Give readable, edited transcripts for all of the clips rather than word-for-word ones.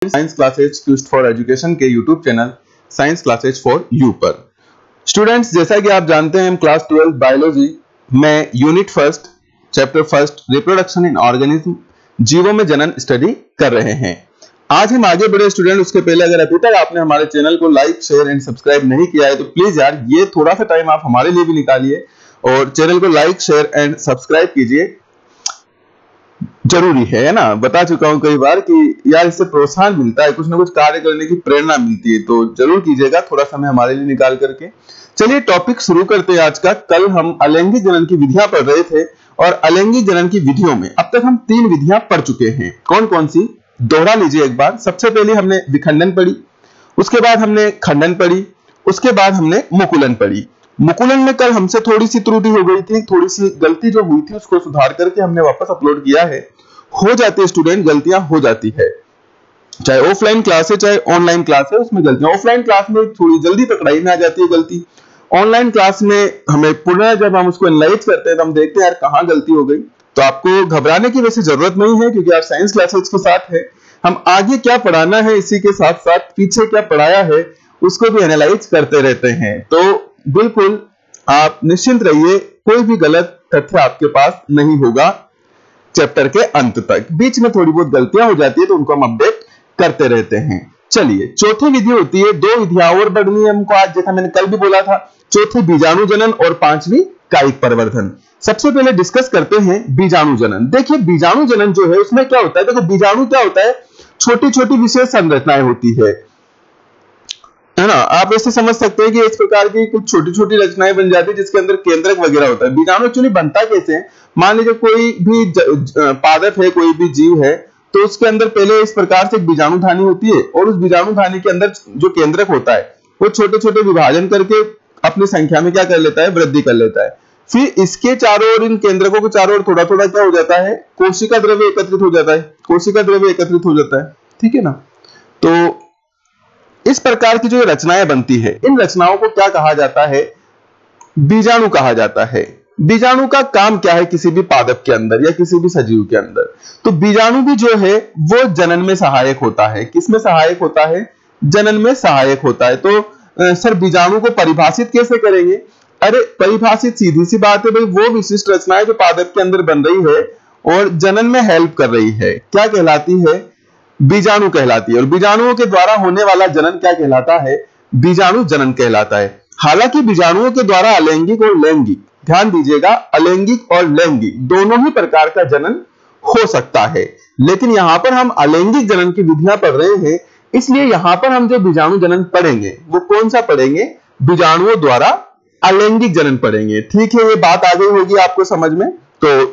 Science classes क्विस्ट for education के YouTube channel science classes for you पर। Students, जैसा कि आप जानते हैं हम क्लास 12 बायोलॉजी में unit first chapter first reproduction in organism जीवों में जनन स्टडी कर रहे हैं। आज हम आगे बढ़े स्टूडेंट, उसके पहले अगर अभी तक आपने हमारे चैनल को लाइक शेयर एंड सब्सक्राइब नहीं किया है तो प्लीज यार ये थोड़ा सा टाइम आप हमारे लिए भी निकालिए और चैनल को लाइक शेयर एंड सब्सक्राइब कीजिए, जरूरी है ना। बता चुका हूं कई बार कि यार इससे प्रोत्साहन मिलता है, कुछ ना कुछ कार्य करने की प्रेरणा मिलती है, तो जरूर कीजिएगा थोड़ा समय हमारे लिए निकाल करके। चलिए टॉपिक शुरू करते हैं आज का। कल हम अलैंगिक जनन की विधियां पढ़ रहे थे और अलैंगिक जनन की विधियों में अब तक हम 3 विधियां पढ़ चुके हैं। कौन कौन सी, दोहरा लीजिए एक बार। सबसे पहले हमने विखंडन पढ़ी, उसके बाद हमने खंडन पढ़ी, उसके बाद हमने मुकुलन पढ़ी। मुकुलन में कल हमसे थोड़ी सी त्रुटि हो गई थी, थोड़ी सी गलती जो हुई थी उसको सुधार करके हमने वापस अपलोड किया है। हो जाती है स्टूडेंट, गलतियां हो जाती है, चाहे ऑफलाइन क्लास है चाहे ऑनलाइन क्लास है, उसमें गलतियां ऑफलाइन क्लास में थोड़ी जल्दी पकड़ाई में आ जाती है गलती। ऑनलाइन क्लास में हमें पुनः जब हम उसको एनालाइज करते हैं तो हम देखते हैं यार कहां गलती हो गई। तो आपको घबराने की वैसे जरूरत नहीं है क्योंकि आप साइंस क्लासेज के साथ है। हम आगे क्या पढ़ाना है इसी के साथ साथ पीछे क्या पढ़ाया है उसको भी एनालाइज करते रहते हैं। तो बिल्कुल आप निश्चिंत रहिए, कोई भी गलत तथ्य आपके पास नहीं होगा चैप्टर के अंत तक। बीच में थोड़ी बहुत गलतियां हो जाती है तो उनको हम अपडेट करते रहते हैं। चलिए, चौथी विधि होती है, 2 विधियां और बढ़नी है हमको आज, जैसा मैंने कल भी बोला था। चौथी बीजाणु जनन और 5वीं कायिक परिवर्धन। सबसे पहले डिस्कस करते हैं बीजाणु जनन। देखिए बीजाणु जनन जो है उसमें क्या होता है, देखो बीजाणु क्या होता है, छोटी छोटी विशेष संरचनाएं होती है ना। आप ऐसे समझ सकते हैं कि इस प्रकार की कुछ छोटी छोटी रचनाएं बन जाती है जिसके अंदर केंद्रक वगैरह होता है। बीजाणु एक्चुअली बनता कैसे है, मान लीजिए कोई भी पादप है, कोई भी जीव है, तो उसके अंदर पहले इस प्रकार से एक बीजाणु धानी होती है और उस बीजाणु धानी के अंदर जो केंद्रक होता है वो छोटे छोटे विभाजन करके अपनी संख्या में क्या कर लेता है, वृद्धि कर लेता है। फिर इसके चारों ओर, इन केंद्रकों के चारों ओर थोड़ा थोड़ा क्या हो जाता है, कोशिका द्रव्य एकत्रित हो जाता है, कोशिका द्रव्य एकत्रित हो जाता है, ठीक है ना। तो इस प्रकार की जो रचनाएं बनती है, इन रचनाओं को क्या कहा जाता है, बीजाणु कहा जाता है। बीजाणु का काम क्या है किसी भी पादप के अंदर या किसी भी सजीव के अंदर, तो बीजाणु भी जो है वो जनन में सहायक होता है। किसमें सहायक होता है, जनन में सहायक होता है। तो सर बीजाणु को परिभाषित कैसे करेंगे, अरे परिभाषित सीधी सी बात है भाई, वो विशिष्ट रचनाएं जो पादप के अंदर बन रही है और जनन में हेल्प कर रही है, क्या कहलाती है, बीजाणु कहलाती है। और बीजाणुओं के द्वारा होने वाला जनन क्या कहलाता है, बीजाणु जनन कहलाता है। हालांकि बीजाणुओं के द्वारा अलैंगिक और लैंगिक, ध्यान दीजिएगा, अलैंगिक और लैंगिक दोनों ही प्रकार का जनन हो सकता है, लेकिन यहां पर हम अलैंगिक जनन की विधियां पढ़ रहे हैं, इसलिए यहां पर हम जो बीजाणु जनन पढ़ेंगे वो कौन सा पढ़ेंगे, बीजाणुओं द्वारा अलैंगिक जनन पढ़ेंगे। ठीक है, ये बात आ गई होगी आपको समझ में। तो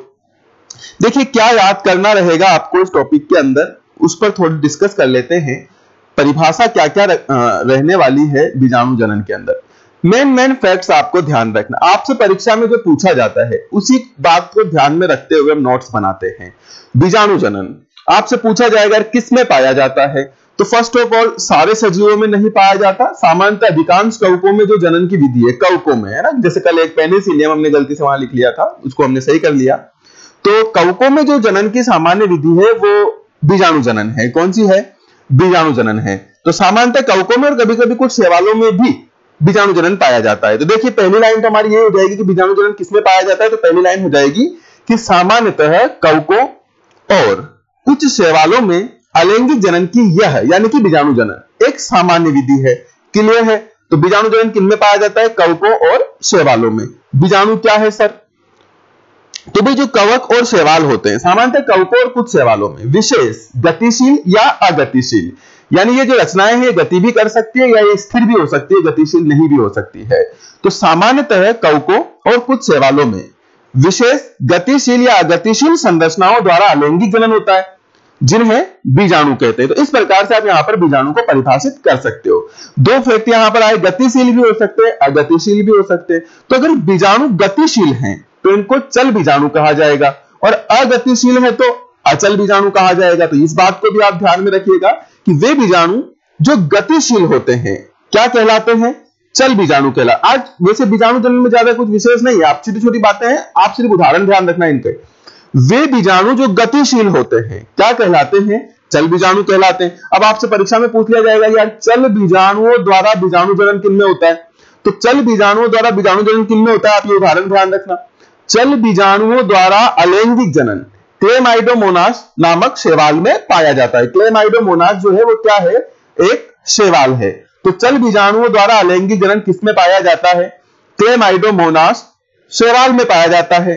देखिए क्या याद करना रहेगा आपको इस टॉपिक के अंदर, उस पर थोड़ी डिस्कस कर लेते हैं। परिभाषा क्या क्या रहने वाली है बीजाणु जनन के अंदर। मेन फैक्ट्स आपको ध्यान रखना, आपसे परीक्षा में जो पूछा जाता है उसी बात को ध्यान में रखते हुए हम नोट्स बनाते हैं। बीजाणु जनन आपसे पूछा जाएगा किस में पाया जाता है, तो फर्स्ट ऑफ ऑल सारे सजीवों में नहीं पाया जाता, सामान्यतः अधिकांश कवकों में जो जनन की विधि है, कवकों में है ना। जैसे कल एक पेनिसिलियम हमने गलती से वहां लिख लिया था, उसको हमने सही कर लिया। तो कवकों में जो जनन की सामान्य विधि है वो बीजाणु जनन है। कौन सी है, बीजाणु जनन है। तो सामान्यतः कवकों में और कभी कभी कुछ शैवालों में भी बीजाणु जनन पाया जाता है। तो देखिए पहली लाइन तो हमारी ये हो जाएगी कि बीजाणु जनन किसमें पाया जाता है, तो पहली लाइन हो जाएगी कि सामान्यतः कवकों और कुछ शैवालों में अलैंगिक जनन की यह यानी कि बीजाणु जनन एक सामान्य विधि है। क्लियर है। तो बीजाणु जनन किनमें पाया जाता है, कवकों और शैवालों में। बीजाणु क्या है सर, तो भाई जो कवक और शैवाल होते हैं, सामान्यतः कवकों और कुछ शैवालों में विशेष गतिशील या अगतिशील, यानी ये जो रचनाएं हैं गति भी कर सकती है या ये स्थिर भी हो सकती है, गतिशील नहीं भी हो सकती है। तो सामान्यतः कवकों और कुछ शैवालों में विशेष गतिशील या अगतिशील संरचनाओं द्वारा अलैंगिक जनन होता है, जिन्हें बीजाणु कहते हैं। तो इस प्रकार से आप यहां पर बीजाणु को परिभाषित कर सकते हो। 2 फैक्ट यहां पर आए, गतिशील भी हो सकते हैं, अगतिशील भी हो सकते हैं। तो अगर बीजाणु गतिशील हैं तो इनको चल बीजाणु कहा जाएगा और अगतिशील है तो अचल बीजाणु कहा जाएगा। तो इस बात को भी आप ध्यान में रखिएगा कि वे बीजाणु जो गतिशील होते हैं क्या कहलाते हैं, चल बीजाणु कहला। आज वैसे बीजाणु जनन में ज्यादा कुछ विशेष नहीं है, आप छोटी छोटी बातें हैं, आप सिर्फ उदाहरण ध्यान रखना इनके। वे बीजाणु जो गतिशील होते हैं क्या कहलाते हैं, चल बीजाणु कहलाते हैं। अब आपसे परीक्षा में पूछ लिया जाएगा यार चल बीजाणुओं द्वारा बीजाणु जनन किनमें होता है, तो चल बीजाणुओं द्वारा बीजाणु जनन किनमें होता है, आप ये उदाहरण ध्यान रखना। चल बीजाणुओं द्वारा अलैंगिक जनन क्लेमाइडोमोनास नामक शैवाल में पाया जाता है। क्लेमाइडोमोनास जो है वो क्या है, एक शैवाल है। तो चल बीजाणुओं द्वारा अलैंगिक जनन किसमें पाया जाता है, क्लेमाइडोमोनास शैवाल में पाया जाता है।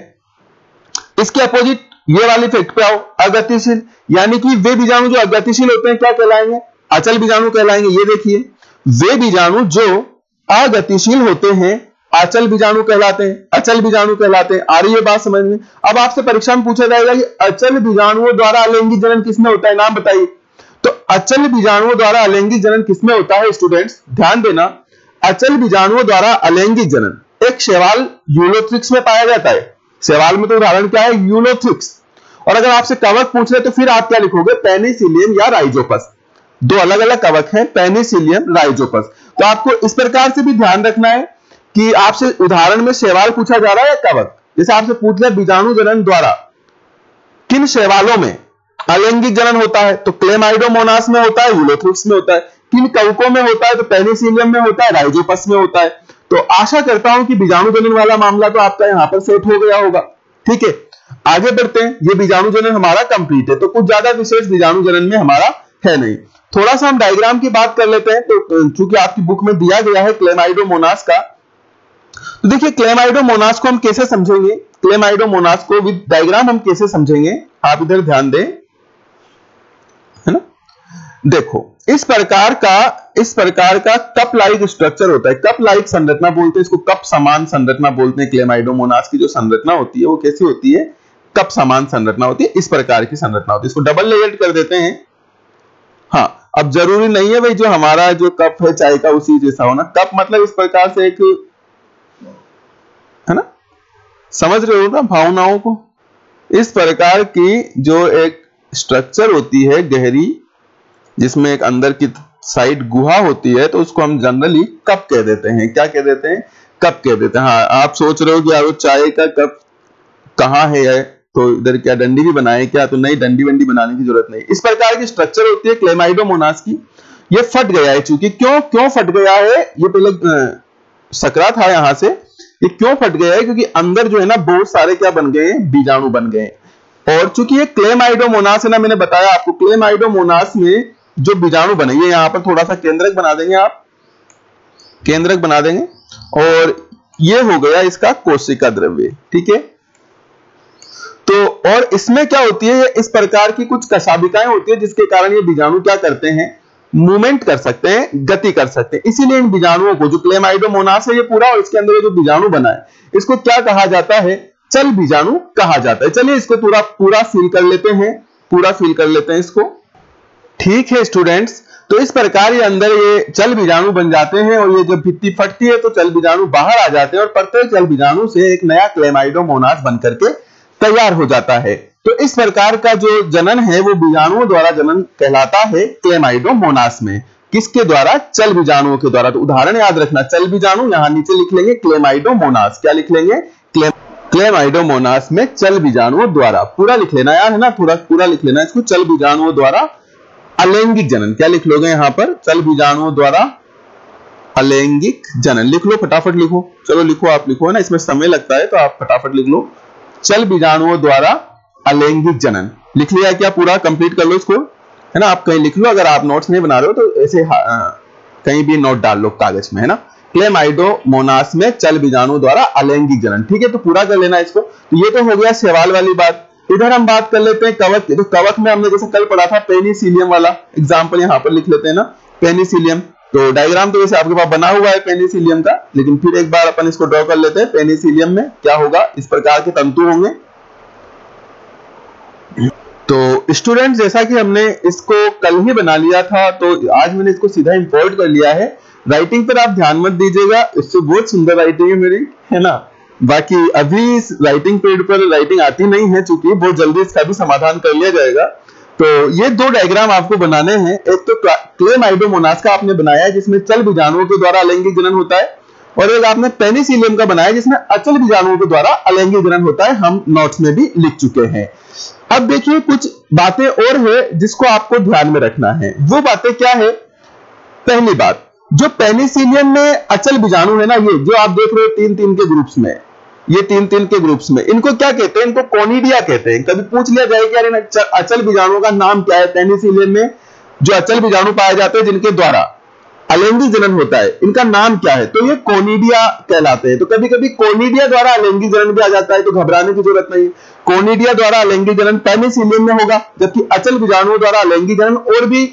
इसके अपोजिट ये वाली फैक्ट पे आओ, अगतिशील, यानी कि वे बीजाणु जो अगतिशील होते हैं क्या कहलाएंगे, अचल बीजाणु कहलाएंगे। ये देखिए वे बीजाणु जो अगतिशील होते हैं अचल बीजाणु कहलाते हैं, अचल बीजाणु कहलाते हैं। आ रही है बात समझ में। अब आपसे परीक्षा में पूछा जाएगा कि अचल बीजाणुओं द्वारा अलैंगिक जनन किसमें होता है, नाम बताइए। तो अचल बीजाणुओं द्वारा अलैंगिक जनन किसमें होता है स्टूडेंट्स, ध्यान देना। अचल बीजाणुओं द्वारा अलैंगिक जनन एक शैवाल यूलोथ्रिक्स में पाया जाता है। शैवाल में तो उदाहरण क्या है, यूलोथ्रिक्स। और अगर आपसे कवक पूछ रहे तो फिर आप क्या लिखोगे, पेनिसिलियम या राइजोपस। दो अलग अलग कवक हैं, पेनिसिलियम राइजोपस। तो आपको इस प्रकार से भी ध्यान रखना है कि आपसे उदाहरण में शैवाल पूछा जा रहा है या कवक। जैसे आपसे पूछ लिया बीजाणु जनन द्वारा किन शैवालों में अलैंगिक जनन होता है, तो क्लेमाइडोमोनास में होता है, यूलोथ्रिक्स में होता है। किन कवकों में होता है, तो पेनिसिलियम में होता है, राइजोपस में होता है। तो आशा करता हूं कि बीजाणु जनन वाला मामला तो आपका यहां पर सेट हो गया होगा। ठीक है, आगे बढ़ते हैं। ये बीजाणु जनन हमारा कंप्लीट है, तो कुछ ज्यादा विशेष बीजाणु जनन में हमारा है नहीं। थोड़ा सा हम डायग्राम की बात कर लेते हैं। तो चूंकि आपकी बुक में दिया गया है क्लेमाइडोमोनास का, तो देखिए क्लेमाइडोमोनास को हम कैसे समझेंगे, क्लेमाइडोमोनास को विद डायग्राम हम कैसे समझेंगे, आप इधर ध्यान दें, है ना। देखो इस प्रकार का कप लाइक स्ट्रक्चर होता है, कप लाइक संरचना बोलते हैं इसको, कप समान संरचना बोलते हैं। क्लेमाइडोमोनास की जो संरचना होती है वो कैसी होती है, कप समान संरचना होती है। इस प्रकार की संरचना होती है, इसको डबल लेयर्ड कर देते हैं। हाँ, अब जरूरी नहीं है भाई जो हमारा जो कप है चाय का उसी जैसा होना। कप मतलब इस प्रकार से एक, है ना, समझ रहे हो ना भावनाओं को। इस प्रकार की जो एक स्ट्रक्चर होती है गहरी, जिसमें एक अंदर की साइड गुहा होती है, तो उसको हम जनरली कप कह देते हैं। क्या कह देते हैं, कप कह देते हैं। हाँ, आप सोच रहे हो कि यार चाय का कप कहाँ है, तो इधर क्या डंडी भी बनाए क्या, तो नहीं, डंडी वंडी बनाने की जरूरत नहीं। इस प्रकार की स्ट्रक्चर होती है क्लेमाइडोमोनास की। ये फट गया है, चूंकि क्यों फट गया है, ये पहले सकरा था यहां से। ये क्यों फट गया है, क्योंकि अंदर जो है ना बहुत सारे क्या बन गए हैं, बीजाणु बन गए। और चूंकि ये क्लेमाइडोमोनास है ना, मैंने बताया आपको क्लेमाइडोमोनास में जो बीजाणु बने, ये यहां पर थोड़ा सा केंद्रक बना देंगे, आप केंद्रक बना देंगे, और ये हो गया इसका कोशिका द्रव्य। ठीक है, तो और इसमें क्या होती है, इस प्रकार की कुछ कशाभिकाएं होती है जिसके कारण ये बीजाणु क्या करते हैं, मूवमेंट कर सकते हैं, गति कर सकते हैं। इसीलिए इन बीजाणुओं को, जो क्लेमाइडोमोनास है ये पूरा, और इसके अंदर जो बीजाणु बना है इसको क्या कहा जाता है, चल बीजाणु कहा जाता है। चलिए इसको पूरा फील कर लेते हैं, पूरा फील कर लेते हैं इसको। ठीक है स्टूडेंट्स, तो इस प्रकार ये अंदर ये चल बीजाणु बन जाते हैं, और ये जब भित्ति फटती है तो चल बीजाणु बाहर आ जाते हैं, और प्रत्येक चल बीजाणु से एक नया क्लेमाइडोमोनास बन करके तैयार हो जाता है। तो इस प्रकार का जो जनन है वो बीजाणुओं द्वारा जनन कहलाता है क्लेमाइडोमोनास में। किसके द्वारा, चल बीजाणुओं के द्वारा। तो उदाहरण याद रखना, चल बीजाणु, यहां नीचे लिख लेंगे क्लेमाइडोमोनास। क्या लिख लेंगे, क्लेमाइडोमोनास में चल बीजाणुओं द्वारा। पूरा लिख लेना यार, है ना, पूरा लिख लेना इसको, चल बीजाणुओं द्वारा अलैंगिक जनन। क्या लिख लोगे यहां पर, चल बीजाणुओं द्वारा अलैंगिक जनन। लिख लो, फटाफट लिखो, चलो लिखो, आप लिखो, है ना, इसमें समय लगता है तो आप फटाफट लिख लो, चल बीजाणुओं द्वारा अलैंगिक जनन। लिख लिया क्या, पूरा कंप्लीट कर लो इसको, है ना। आप कहीं लिख लो, अगर आप नोट्स नहीं बना रहे हो तो ऐसे कहीं भी नोट डाल लो कागज में, है ना। क्लेमाइडोमोनास में चल बीजाणु द्वारा अलैंगिक जनन। ठीक है, तो पूरा कर लेना इसको। तो ये तो हो गया सवाल वाली बात। इधर हम बात कर लेते हैं कवक की। तो कवक में हमने जैसे कल पढ़ा था पेनिसिलियम वाला एग्जाम्पल, यहां पर लिख लेते हैं ना, पेनिसिलियम। तो डायग्राम तो वैसे आपके पास बना हुआ है पेनिसिलियम का, लेकिन फिर एक बार अपन इसको ड्रॉ कर लेते हैं। पेनिसिलियम में क्या होगा, इस प्रकार के तंतु होंगे। तो स्टूडेंट, जैसा कि हमने इसको कल ही बना लिया था, तो आज मैंने इसको सीधा इंपोर्ट कर लिया है। राइटिंग पर आप ध्यान मत दीजिएगा, इससे बहुत सुंदर राइटिंग है मेरी, है ना। बाकी अभी इस राइटिंग पेड पर राइटिंग आती नहीं है, चूंकि बहुत जल्दी इसका भी समाधान कर लिया जाएगा। तो ये दो डायग्राम आपको बनाने हैं। एक तो क्लेमाइडोमोनास का आपने बनाया है जिसमें चल बीजाणुओं के द्वारा अलैंगिक जनन होता है, और एक आपने पेनिसिलियम का बनाया जिसमें अचल बीजाणुओं के द्वारा अलैंगिक जनन होता है। हम नोट्स में भी लिख चुके हैं। अब देखिए कुछ बातें और है जिसको आपको ध्यान में रखना है। वो बातें क्या है? पहली बात, जो पेनिसिलियम में अचल बीजाणु है ना, ये जो आप देख रहे हो तीन तीन के ग्रुप्स में, ये तीन तीन के ग्रुप्स में, इनको क्या कहते हैं? इनको कोनिडिया कहते हैं। कभी पूछ लिया जाए कि यार इन अचल बीजाणुओं का नाम क्या है? पेनिसिलियम में जो अचल बीजाणु पाए जाते हैं जिनके द्वारा अलैंगिक जनन होता है, इनका नाम क्या है? तो ये कोनिडिया कहलाते हैं। तो कभी कभी कोनिडिया द्वारा अलैंगिक जनन भी आ जाता है, तो घबराने की जरूरत नहीं। कोनिडिया द्वारा अलैंगिक जनन पेनिसिलियम में होगा, जबकि अचल बीजाणुओं द्वारा अलैंगिक जनन और भी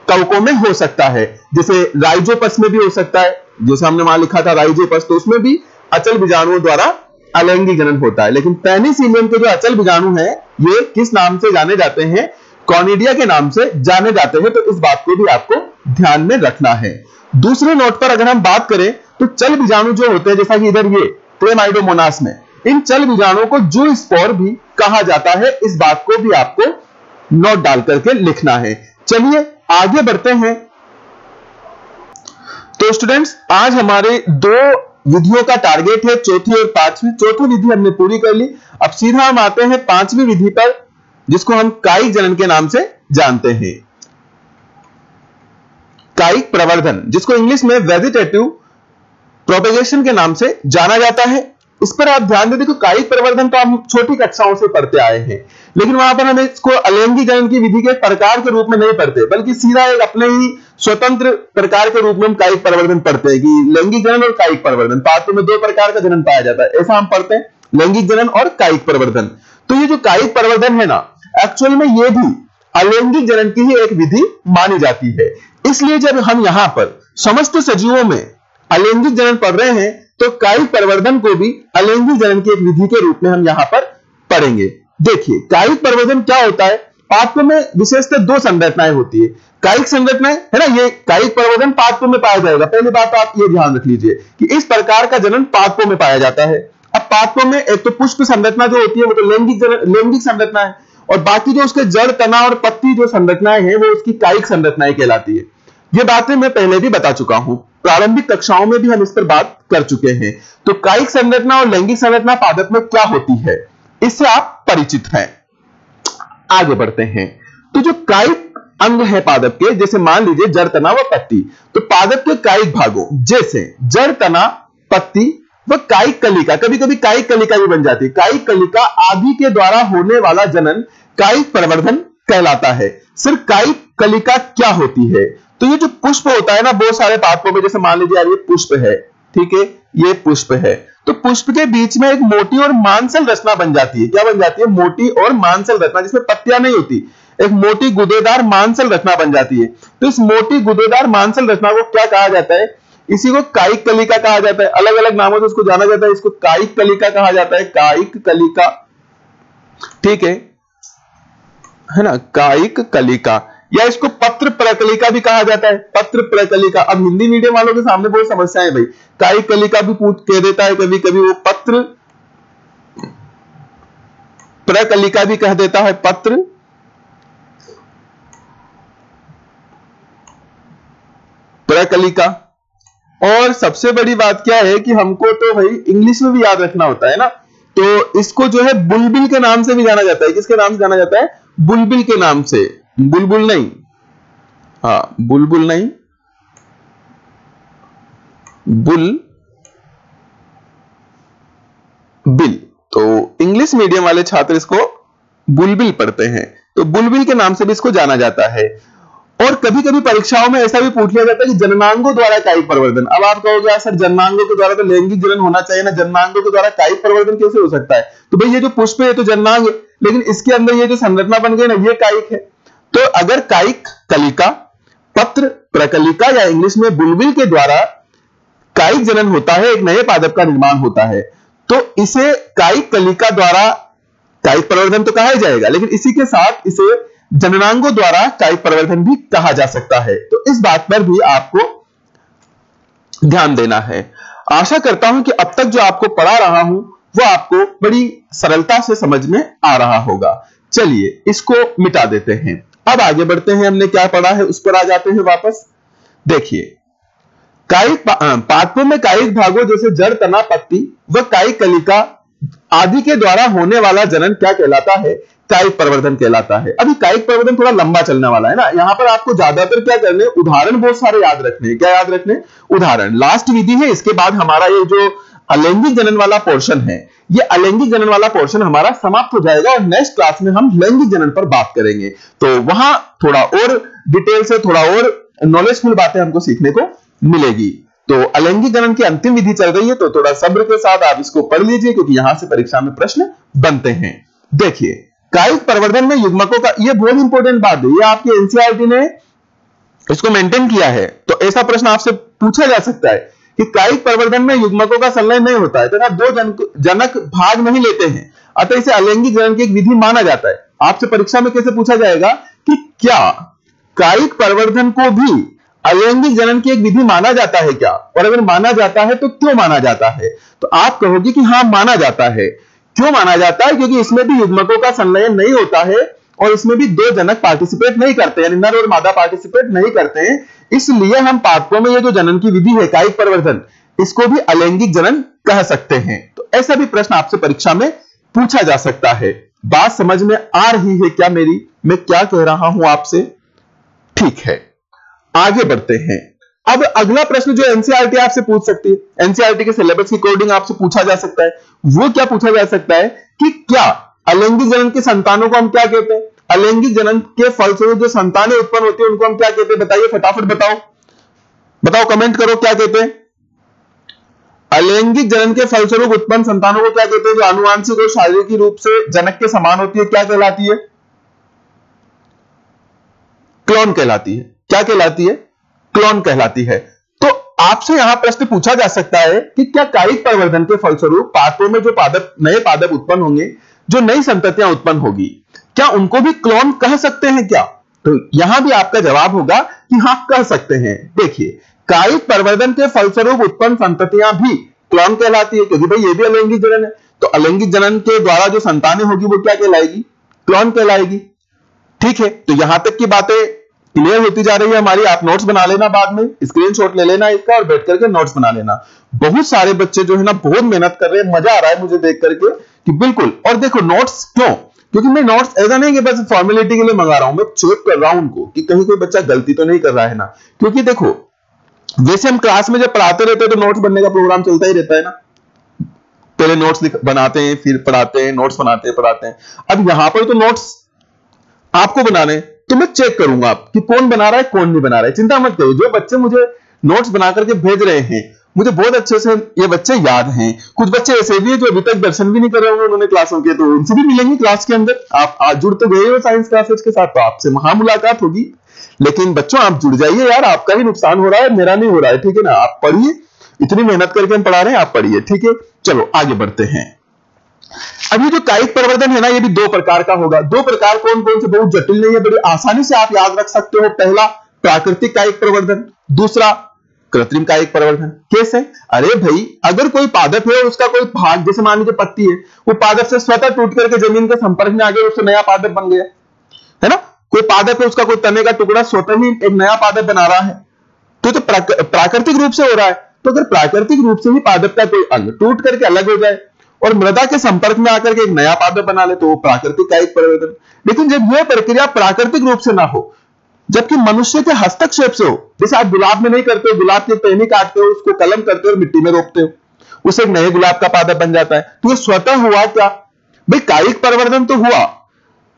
कवकों में हो सकता है, जैसे राइजोपस में भी हो सकता है, जैसे हमने वहां लिखा था राइजोपस, तो उसमें भी अचल बीजाणुओं द्वारा अलैंगिक जनन होता है। लेकिन पेनिसिलियम के जो अचल बीजाणु हैं, ये किस नाम से जाने जाते हैं? कोनिडिया के नाम से जाने जाते हैं। तो इस बात को भी आपको ध्यान में रखना है। दूसरे नोट पर अगर हम बात करें तो चल बीजाणु जो होते हैं, जैसा कि इधर ये क्लेमाइडोमोनास में, इन चल बीजाणुओं को जूस्पोर भी कहा जाता है। इस बात को भी आपको नोट डाल करके लिखना है। चलिए आगे बढ़ते हैं। तो स्टूडेंट्स, आज हमारे दो विधियों का टारगेट है, चौथी और पांचवी। चौथी विधि हमने पूरी कर ली। अब सीधा हम आते हैं पांचवी विधि पर, जिसको हम कायिक जनन के नाम से जानते हैं। कायिक प्रवर्धन, जिसको इंग्लिश में वेजिटेटिव प्रोपेगेशन के नाम से जाना जाता है। इस पर आप ध्यान दें, देखो कायिक प्रवर्धन तो हम छोटी कक्षाओं से पढ़ते आए हैं, लेकिन वहां पर हम इसको अलैंगिक जनन की विधि के प्रकार के रूप में नहीं पढ़ते, बल्कि सीधा एक अपने ही स्वतंत्र प्रकार के रूप में हम कायिक प्रवर्धन पढ़ते हैं कि लैंगिक जनन और कायिक प्रवर्धन, पात्र में दो प्रकार का जनन पाया जाता है, ऐसा हम पढ़ते हैं, लैंगिक जनन और कायिक प्रवर्धन। तो ये जो कायिक प्रवर्धन है ना, एक्चुअल में ये भी अलैंगिक जनन की ही एक विधि मानी जाती है। इसलिए जब हम यहां पर समस्त सजीवों में अलैंगिक जनन पढ़ रहे हैं, तो कायिक प्रवर्धन को भी अलैंगिक जनन की एक विधि के रूप में हम यहां पर पढ़ेंगे। देखिए कायिक प्रवर्धन क्या होता है? पात्र में विशेषतः दो संरचनाएं होती है, कायिक संरचनाएं है ना, ये कायिक प्रवर्धन पात्र में पाया जाएगा। पहली बात आप ये ध्यान रख लीजिए कि इस प्रकार का जनन पात्रों में पाया जाता है। अब पात्रों में एक तो पुष्प संरचना जो होती है वो तो लैंगिक संरचना है, और बाकी जो उसके जड़, तना और पत्ती जो संरचनाएं हैं वो उसकी कायिक संरचनाएं कहलाती है। ये बातें मैं पहले भी बता चुका हूं, प्रारंभिक कक्षाओं में भी हम इस पर बात कर चुके हैं। तो कायिक संरचना और लैंगिक संरचना पादप में क्या होती है, इससे आप परिचित हैं। आगे बढ़ते हैं। तो जो कायिक अंग है पादप के, जैसे मान लीजिए जड़, तना व पत्ती, तो पादप के कायिक भागों जैसे जड़, तना, पत्ती व कायिक कलिका, कभी कभी कायिक कलिका भी बन जाती है, कायिक कलिका आदि के द्वारा होने वाला जनन कायिक प्रवर्धन कहलाता है। सिर्फ कायिक कलिका क्या होती है? तो ये जो पुष्प होता है ना बहुत सारे पादपों में, जैसे मान लीजिए यार ये पुष्प है, ठीक है, ये पुष्प है, तो पुष्प के बीच में एक मोटी और मांसल रचना बन जाती है। क्या बन जाती है? मोटी और मांसल रचना, जिसमें पत्तियां नहीं होती, एक मोटी गुदेदार मांसल रचना बन जाती है। तो इस मोटी गुदेदार मांसल रचना को क्या कहा जाता है? इसी को कायिक कलिका कहा जाता है। अलग अलग नामों से उसको जाना जाता है। इसको कायिक कलिका कहा जाता है, कायिक कलिका, ठीक है ना, कायिक कलिका, या इसको पत्र प्रकलिका भी कहा जाता है, पत्र प्रकलिका। अब हिंदी मीडियम वालों के सामने बहुत समस्या है भाई, कायिक कलिका भी पूछ कह देता है कभी कभी, वो पत्र प्रकलिका भी कह देता है, पत्र प्रकलिका। और सबसे बड़ी बात क्या है कि हमको तो भाई इंग्लिश में भी याद रखना होता है ना, तो इसको जो है बुलबिल के नाम से भी जाना जाता है। किसके नाम से जाना जाता है? बुलबिल के नाम से, बुलबुल नहीं, हाँ बुलबुल नहीं, बुलबिल। तो इंग्लिश मीडियम वाले छात्र इसको बुलबिल पढ़ते हैं, तो बुलबिल के नाम से भी इसको जाना जाता है। और कभी कभी परीक्षाओं में ऐसा भी पूछ लिया जाता है कि जननांगों द्वारा कायिक प्रवर्धन। अब आप कहोगे सर जननांगों के द्वारा तो लैंगिक जनन होना चाहिए ना, जननांगों के द्वारा कायिक प्रवर्धन कैसे हो सकता है? तो भाई ये जो पुष्प है तो जननांग है, लेकिन इसके अंदर ये जो संरचना बन गई ना, ये कायिक है। तो अगर कायिक कलिका, पत्र प्रकलिका या इंग्लिश में बुलबिल के द्वारा कायिक जनन होता है, एक नए पादप का निर्माण होता है, तो इसे कायिक कलिका द्वारा कायिक प्रवर्धन तो कहा ही जाएगा, लेकिन इसी के साथ इसे जननांगों द्वारा कायिक प्रवर्धन भी कहा जा सकता है। तो इस बात पर भी आपको ध्यान देना है। आशा करता हूं कि अब तक जो आपको पढ़ा रहा हूं वो आपको बड़ी सरलता से समझ में आ रहा होगा। चलिए इसको मिटा देते हैं, अब आगे बढ़ते हैं। हमने क्या पढ़ा है उस पर आ जाते हैं वापस। देखिए कायिक पादपों में कायिक भागों जैसे जड़, तना, पत्ती व कायिक कलिका आदि के द्वारा होने वाला जनन क्या कहलाता है? कायिक प्रवर्धन कहलाता है। अभी कायिक प्रवर्धन थोड़ा लंबा चलने वाला है ना, यहां पर आपको ज्यादातर क्या करने, उदाहरण बहुत सारे याद रखने। क्या याद रखने? उदाहरण। लास्ट विधि है, इसके बाद हमारा ये जो अलैंगिक जनन वाला पोर्शन है, ये अलैंगिक जनन वाला पोर्शन हमारा समाप्त हो जाएगा और नेक्स्ट क्लास में हम लैंगिक जनन पर बात करेंगे। तो वहां थोड़ा और डिटेल से, थोड़ा और नॉलेजफुल बातें हमको सीखने को मिलेगी। तो अलैंगिक जनन की अंतिम विधि चल रही है, तो थोड़ा सब्र के साथ आप इसको पढ़ लीजिए, क्योंकि यहां से परीक्षा में प्रश्न बनते हैं। देखिए, कायिक प्रवर्धन में युग्मकों का, ये बहुत इंपॉर्टेंट बात है, ये आपके एनसीईआरटी ने इसको मेंटेन किया है। तो ऐसा प्रश्न आपसे पूछा जा सकता है कि कायिक प्रवर्धन में युग्मकों का संलयन नहीं होता है तथा दो जनक भाग नहीं लेते हैं, अतः इसे अलैंगिक जनन की एक विधि माना जाता है। आपसे परीक्षा में कैसे पूछा जाएगा कि क्या कायिक प्रवर्धन को भी अलैंगिक जनन की एक विधि माना जाता है क्या, और अगर माना जाता है तो क्यों माना जाता है? तो आप कहोगे कि हां माना जाता है। क्यों माना जाता है? क्योंकि इसमें भी युग्मकों का संलयन नहीं होता है और इसमें भी दो जनक पार्टिसिपेट नहीं करते हैं, नर और मादा पार्टिसिपेट नहीं करते हैं। इसलिए हम पाठकों में ये जो जनन की विधि है कायिक प्रवर्धन, इसको भी अलैंगिक जनन कह सकते हैं। तो ऐसा भी प्रश्न आपसे परीक्षा में पूछा जा सकता है। बात समझ में आ रही है क्या मेरी, मैं क्या कह रहा हूं आपसे? ठीक है, आगे बढ़ते हैं। अब अगला प्रश्न जो एनसीईआरटी आपसे पूछ सकती है, एनसीईआरटी के सिलेबस के अकॉर्डिंग आपसे पूछा जा सकता है, वो क्या पूछा जा सकता है कि क्या अलैंगिक जनन की संतानों को हम क्या कहते हैं? अलैंगिक जनन के फलस्वरूप जो संतानें उत्पन्न होती है उनको हम क्या कहते हैं? बताइए, फटाफट बताओ, बताओ, कमेंट करो, क्या कहते हैं? अलैंगिक जनन के फलस्वरूप उत्पन्न संतानों को क्या कहते हैं? जो आनुवांशिक और शारीरिक रूप से जनक के समान होती है, क्या कहलाती है? क्लोन कहलाती है। क्या कहलाती है? क्लोन कहलाती है। तो आपसे यहां प्रश्न पूछा जा सकता है कि क्या कायिक प्रवर्धन के फलस्वरूप पादपों में जो पादप, नए पादप उत्पन्न होंगे, जो नई संततियां उत्पन्न होगी, क्या उनको भी क्लोन कह सकते हैं क्या? तो यहां भी आपका जवाब होगा कि हां, कह सकते हैं। देखिए, कायिक प्रवर्धन के फलस्वरूप उत्पन्न संततियां भी क्लोन कहलाती है, क्योंकि भाई ये भी अलैंगिक जनन है। तो अलैंगिक जनन के द्वारा जो संतानें होगी वो क्या कहलाएगी? क्लोन कहलाएगी। ठीक है, तो यहां तक की बातें क्लियर होती जा रही है हमारी। आप नोट्स बना लेना, बाद में स्क्रीनशॉट ले लेना इसका और बैठ करके नोट्स बना लेना। बहुत सारे बच्चे जो है ना बहुत मेहनत कर रहे हैं, मजा आ रहा है मुझे देख करके कि बिल्कुल। और देखो नोट्स क्यों, क्योंकि मैं नोट्स ऐसा नहीं कि बस फॉर्मेलिटी के लिए मंगा रहा हूं, मैं चेक कर रहा हूं उनको कि कहीं कोई बच्चा गलती तो नहीं कर रहा है ना। क्योंकि देखो, वैसे हम क्लास में जब पढ़ाते रहते हैं तो नोट्स बनने का प्रोग्राम चलता ही रहता है ना, पहले नोट्स बनाते हैं, फिर पढ़ाते हैं, नोट्स बनाते हैं, पढ़ाते हैं। अब यहां पर तो नोट्स आपको बनाने, तो मैं चेक करूंगा आप कि कौन बना रहा है, कौन नहीं बना रहा है। चिंता मत करो, जो बच्चे मुझे नोट्स बना करके भेज रहे हैं, मुझे बहुत अच्छे से ये बच्चे याद हैं। कुछ बच्चे ऐसे भी हैं जो अभी तक दर्शन भी नहीं कर रहे होंगे उन्होंने क्लासों के, तो उनसे भी मिलेंगे क्लास के अंदर। आप आज जुड़ तो गए हो साइंस क्लासेस के साथ, तो आपसे वहां मुलाकात होगी। लेकिन बच्चों आप जुड़ जाइए यार, आपका ही नुकसान हो रहा है, मेरा नहीं हो रहा है। ठीक है ना, आप पढ़िए, इतनी मेहनत करके हम पढ़ा रहे हैं, आप पढ़िए। ठीक है, चलो आगे बढ़ते हैं। अभी जो कायिक प्रवर्धन है ना, ये भी दो प्रकार का होगा। दो प्रकार कौन कौन से, बहुत जटिल नहीं है, बड़ी आसानी से आप याद रख सकते हो। पहला प्राकृतिक कायिक प्रवर्धन, दूसरा कृत्रिम कायिक प्रवर्धन। कैसे? अरे भाई, अगर कोई पादप है और उसका कोई भाग, जैसे मान लीजिए पत्ती है, वो पादप से स्वतः टूट करके जमीन के संपर्क में आ गया, उससे नया पादप बन गया, है ना। कोई पादप है, उसका कोई तने का टुकड़ा स्वतः ही एक नया पादप बना रहा है, तो प्राकृतिक रूप से हो रहा है। तो अगर प्राकृतिक रूप से ही पादप का कोई अंग टूट करके अलग हो जाए और मृदा के संपर्क में आकर के एक नया पादप बना ले, तो वो प्राकृतिक कायिक प्रवर्धन। लेकिन जब यह प्रक्रिया प्राकृतिक रूप से ना हो, जबकि मनुष्य के हस्तक्षेप से हो, जैसे आप गुलाब में नहीं करते हो, गुलाब की टहनी काटते हो, उसको कलम करते हो और मिट्टी में रोपते हो, उससे एक नए गुलाब का पादप बन जाता है। तो ये स्वतः हुआ क्या? भाई कायिक प्रवर्धन तो हुआ,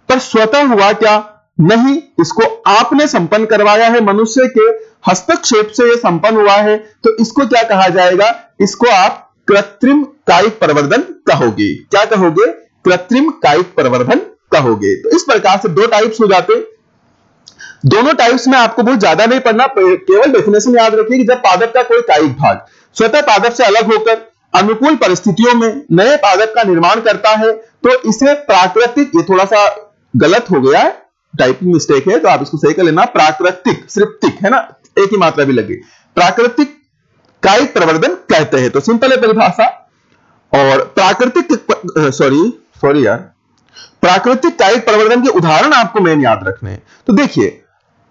पर स्वतः हुआ क्या? नहीं, इसको आपने संपन्न करवाया है, मनुष्य के हस्तक्षेप से यह संपन्न हुआ है। तो इसको क्या कहा जाएगा? इसको आप कृत्रिम कायिक प्रवर्धन कहोगे। क्या कहोगे? कृत्रिम कायिक प्रवर्धन कहोगे। तो इस प्रकार से दो टाइप्स हो जाते। दोनों टाइप्स में आपको बहुत ज्यादा नहीं पढ़ना, केवल डेफिनेशन याद रखिए कि जब पादप का कोई कायिक भाग स्वतः पादप से अलग होकर अनुकूल परिस्थितियों में नए पादप का निर्माण करता है, तो इसे प्राकृतिक, ये थोड़ा सा गलत हो गया है, टाइपिंग मिस्टेक है, तो आप इसको सही कर लेना। प्राकृतिक, सिर्फ तिक है ना, एक ही मात्रा भी लगे, प्राकृतिक कायिक प्रवर्धन कहते हैं। तो सिंपल है परिभाषा। और प्राकृतिक कायिक प्रवर्धन के उदाहरण आपको मेन याद रखने हैं। तो देखिए,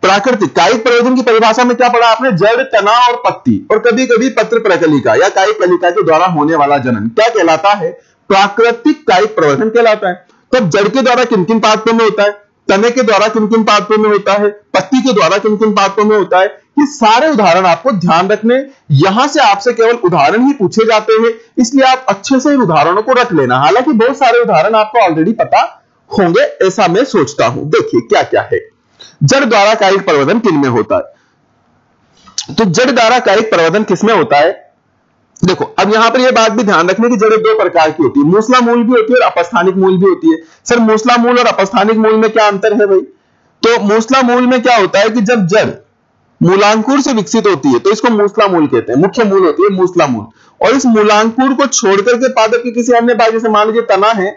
प्राकृतिक कायिक प्रवर्धन की परिभाषा में क्या पढ़ा आपने? जड़, तना और पत्ती और कभी कभी पत्र प्रकलिका या कायिक कलिका के द्वारा होने वाला जनन क्या कहलाता है? प्राकृतिक कायिक प्रवर्धन कहलाता है। तब जड़ के द्वारा किन किन पात्रों में होता है, तने के द्वारा किन किन पात्रों में होता है, पत्ती के द्वारा किन किन पात्रों में होता है, ये सारे उदाहरण आपको ध्यान रखने। यहां से आपसे केवल उदाहरण ही पूछे जाते हैं, इसलिए आप अच्छे से इन उदाहरणों को रख लेना। हालांकि बहुत सारे उदाहरण आपको ऑलरेडी पता होंगे, ऐसा मैं सोचता हूं। देखिए क्या क्या है। जड़ द्वारा कायिक प्रवर्धन किन में होता है? तो जड़ द्वारा कायिक प्रवर्धन किसमें होता है? देखो, अब यहां पर यह बात भी ध्यान रखने की जड़ें दो प्रकार की होती है, मूसला मूल भी होती है और अपस्थानिक मूल भी होती है। सर मूसला मूल और अपस्थानिक मूल में क्या अंतर है भाई? तो मूसला मूल में क्या होता है कि जब जड़ मूलांकुर से विकसित होती है तो इसको मूसला मूल कहते हैं, मुख्य मूल होती है मूसला मूल, और इस मूलांकुर को छोड़कर के पादप की किसी अन्य भाग, जैसे मान लीजिए तना है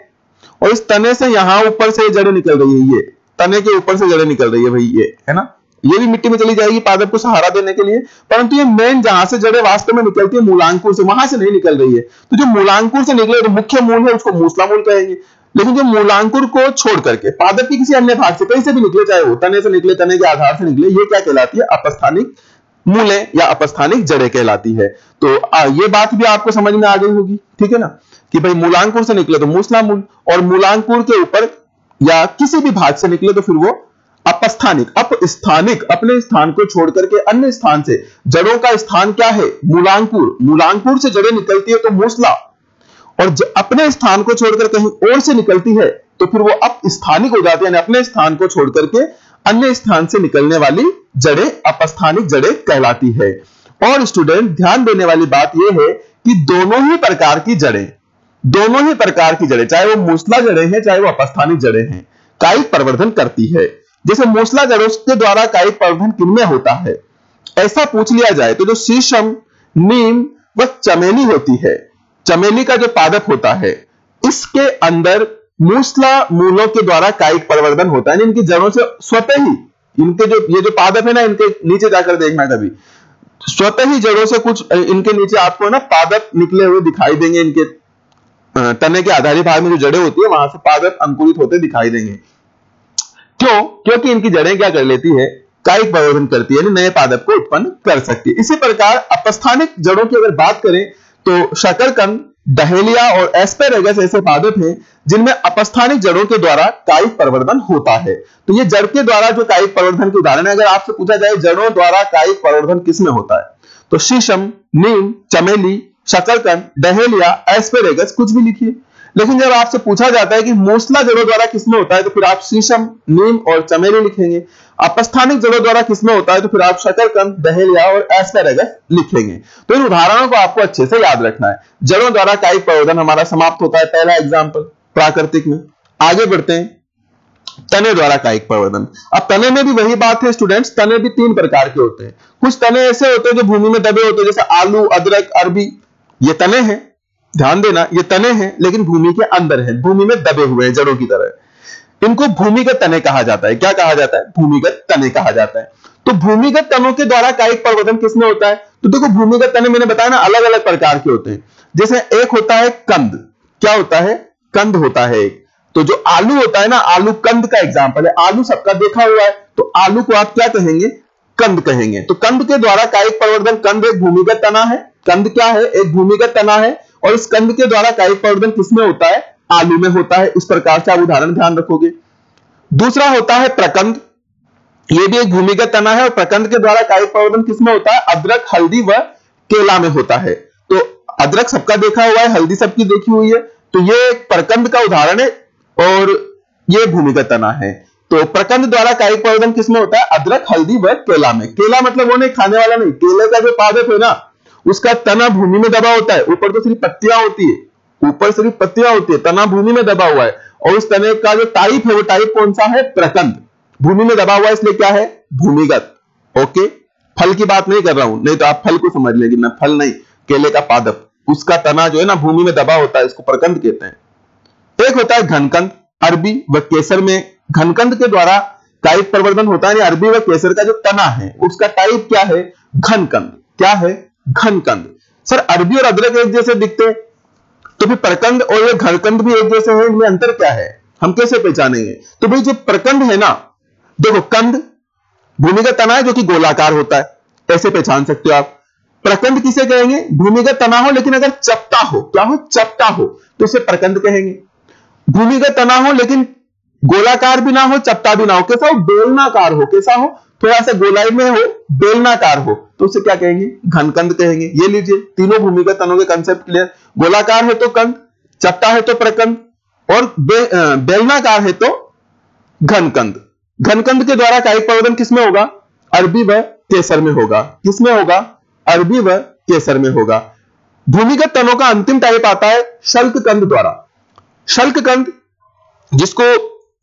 और इस तने से यहां ऊपर से जड़ें निकल रही है, ये तने के ऊपर से जड़ें निकल रही है भाई, ये है ना, ये भी मिट्टी में चली जाएगी पादप को सहारा देने के लिए, परंतु ये मेन जहां से जड़ें वास्तव में निकलती है मूलांकुर से, वहां से नहीं निकल रही है। तो जो मूलांकुर से निकले जो मुख्य मूल है उसको मूसला मूल कहेंगे, लेकिन जो मूलांकुर को छोड़ करके पादप की किसी अन्य भाग से कहीं से भी निकले, चाहे वो तने से निकले, तने के आधार से निकले, ये क्या कहलाती है? अपस्थानिक मूलें या अपस्थानिक जड़ें कहलाती है। तो ये बात भी आपको समझ में आ गई होगी, ठीक है ना, कि भाई मूलांकुर से निकले तो मूसला मूल, और मूलांकुर के ऊपर या किसी भी भाग से निकले तो फिर वो अपस्थानिक, अपस्थानिक, अपने स्थान को छोड़ करके अन्य स्थान से, जड़ों का स्थान क्या है? मूलांकुर, मूलांकुर से जड़ें निकलती है तो मूसला, और अपने स्थान को छोड़कर कहीं और से निकलती है तो फिर वो अपस्थानिक हो जाती है, यानी अपने स्थान को छोड़ करके अन्य स्थान से निकलने वाली जड़ें अपस्थानिक जड़ें कहलाती है। और स्टूडेंट ध्यान देने वाली बात यह है कि दोनों ही प्रकार की जड़ें, दोनों ही प्रकार की जड़ें, चाहे वो मूसला जड़ें हैं चाहे वो अपस्थानिक जड़ें हैं, कायिक प्रवर्धन करती है। जैसे मूसला जड़ों के द्वारा कायिक प्रवर्धन किनमें होता है, ऐसा पूछ लिया जाए तो जो शीशम, नीम व चमेली होती है, चमेली का जो पादप होता है, इसके अंदर मूसला मूलों के द्वारा कायिक प्रवर्धन होता है। इनकी जड़ों से स्वतः ही, इनके जो ये जो पादप है ना, इनके नीचे जाकर देखना कभी, स्वतः ही जड़ों से कुछ इनके नीचे आपको ना पादप निकले हुए दिखाई देंगे। इनके तने के आधारी भाग में जो जड़ें होती है वहां से पादप अंकुरित होते दिखाई देंगे। क्यों? क्योंकि इनकी जड़ें क्या कर लेती है? कायिक प्रवर्धन करती है, यानी नए पादप को उत्पन्न कर सकती है। इसी प्रकार अपस्थानिक जड़ों की अगर बात करें तो शकरकंद, डहेलिया और एस्पेरेगस ऐसे पादप हैं जिनमें अपस्थानिक जड़ों के द्वारा कायिक प्रवर्धन होता है। तो ये जड़ के द्वारा जो कायिक प्रवर्धन के उदाहरण है। अगर आपसे पूछा जाए जड़ों द्वारा कायिक प्रवर्धन किसमें होता है, तो शीशम, नीम, चमेली, शकरकंद, डहेलिया, एस्पेरेगस, कुछ भी लिखिए। लेकिन जब आपसे पूछा जाता है कि मूसला जड़ों द्वारा किसमें होता है तो फिर आप शीशम, नीम और चमेली लिखेंगे। अपस्थानिक जड़ों द्वारा किसमें होता है तो फिर आप शकरकंद, डहेलिया और एस्पेरेगस लिखेंगे। तो इन उदाहरणों को आपको अच्छे से याद रखना है। जड़ों द्वारा कायिक प्रवर्धन हमारा समाप्त होता है, पहला एग्जाम्पल प्राकृतिक में। आगे बढ़ते हैं, तने द्वारा कायिक प्रवर्धन। अब तने में भी वही बात है स्टूडेंट्स, तने भी तीन प्रकार के होते हैं। कुछ तने ऐसे होते हैं जो भूमि में दबे होते हैं, जैसे आलू, अदरक, अरबी, ये तने हैं, ध्यान देना, ये तने हैं लेकिन भूमि के अंदर है, भूमि में दबे हुए हैं जड़ों की तरह। इनको भूमिगत तने कहा जाता है। क्या कहा जाता है? भूमिगत तने कहा जाता है। तो भूमिगत तनों के द्वारा कायिक प्रवर्धन किसमें होता है? तो देखो, भूमिगत तने मैंने बताया ना अलग अलग प्रकार के होते हैं। जैसे एक होता है कंद। क्या होता है? कंद होता है एक। तो जो आलू होता है ना, आलू कंद का एग्जाम्पल है। आलू सबका देखा हुआ है, तो आलू को आप क्या कहेंगे? कंद कहेंगे। तो कंद के द्वारा कायिक प्रवर्धन, कंद एक भूमिगत तना है। कंद क्या है? एक भूमिगत तना है। और इस कंद के द्वारा कायिक प्रवर्धन किसमें होता है? आलू में होता है। इस प्रकार से आप उदाहरण ध्यान रखोगे। दूसरा होता है प्रकंद। यह भी एक भूमिगत तना है और प्रकंद के द्वारा कायिक प्रवर्धन किसमें होता है? अदरक, हल्दी व केला में होता है। तो अदरक सबका देखा हुआ है, हल्दी सबकी देखी हुई है, तो यह एक प्रकंद का उदाहरण है और यह भूमिगत तना है। तो प्रकंद द्वारा कायिक प्रवर्धन किसमें होता है? अदरक, हल्दी व केला में। केला मतलब वो नहीं खाने वाला नहीं, केले का जो पादप है ना, उसका तना भूमि में दबा होता है। ऊपर तो सिर्फ पत्तियां होती है, ऊपर सिर्फ पत्तियां होती है, तना भूमि में दबा हुआ है। और उस तने का जो टाइप है वो टाइप कौन सा है? प्रकंद। भूमि में दबा हुआ है इसलिए क्या है? भूमिगत। ओके, फल की बात नहीं कर रहा हूं, नहीं तो आप फल को समझ लेंगे। मैं फल नहीं, केले का पादप, उसका तना जो है ना भूमि में दबा होता है, इसको प्रकंद कहते हैं। एक होता है घनकंद। अरबी व केसर में घनकंद के द्वारा कायिक प्रवर्धन होता है। अरबी व केसर का जो तना है उसका टाइप क्या है? घनकंद। क्या है? घनकंद। सर अरबी और अदरक एक जैसे दिखते हैं, तो फिर प्रकंद और ये घनकंद भी एक जैसे हैं, इनमें अंतर क्या है? हम कैसे पहचानेंगे? तो भाई जो प्रकंद है ना, देखो कंद भूमिगत तना है जो कि गोलाकार होता है, ऐसे पहचान सकते हो आप। प्रकंद किसे कहेंगे? भूमिगत तना हो लेकिन अगर चपटा हो, क्या हो? चपटा हो, तो इसे प्रकंद कहेंगे। भूमिगत तना हो लेकिन गोलाकार भी ना हो, चपटा भी ना हो, कैसा हो, बेलनाकार हो, कैसा हो, थोड़ा सा गोलाई में हो, बेलनाकार हो, तो उसे क्या कहेंगे, घनकंद कहेंगे। ये लीजिए तीनों भूमिगत तनों के कंसेप्ट क्लियर। गोलाकार है तो कंद, चपटा है तो प्रकंद, और बेलनाकार है तो घनकंद। घनकंद के द्वारा कायिक प्रवर्धन किसमें होगा, अरबी व केसर में होगा। किसमें होगा, अरबी व केसर में होगा। भूमिगत तनों का अंतिम टाइप आता है शल्ककंद द्वारा। शल्ककंद जिसको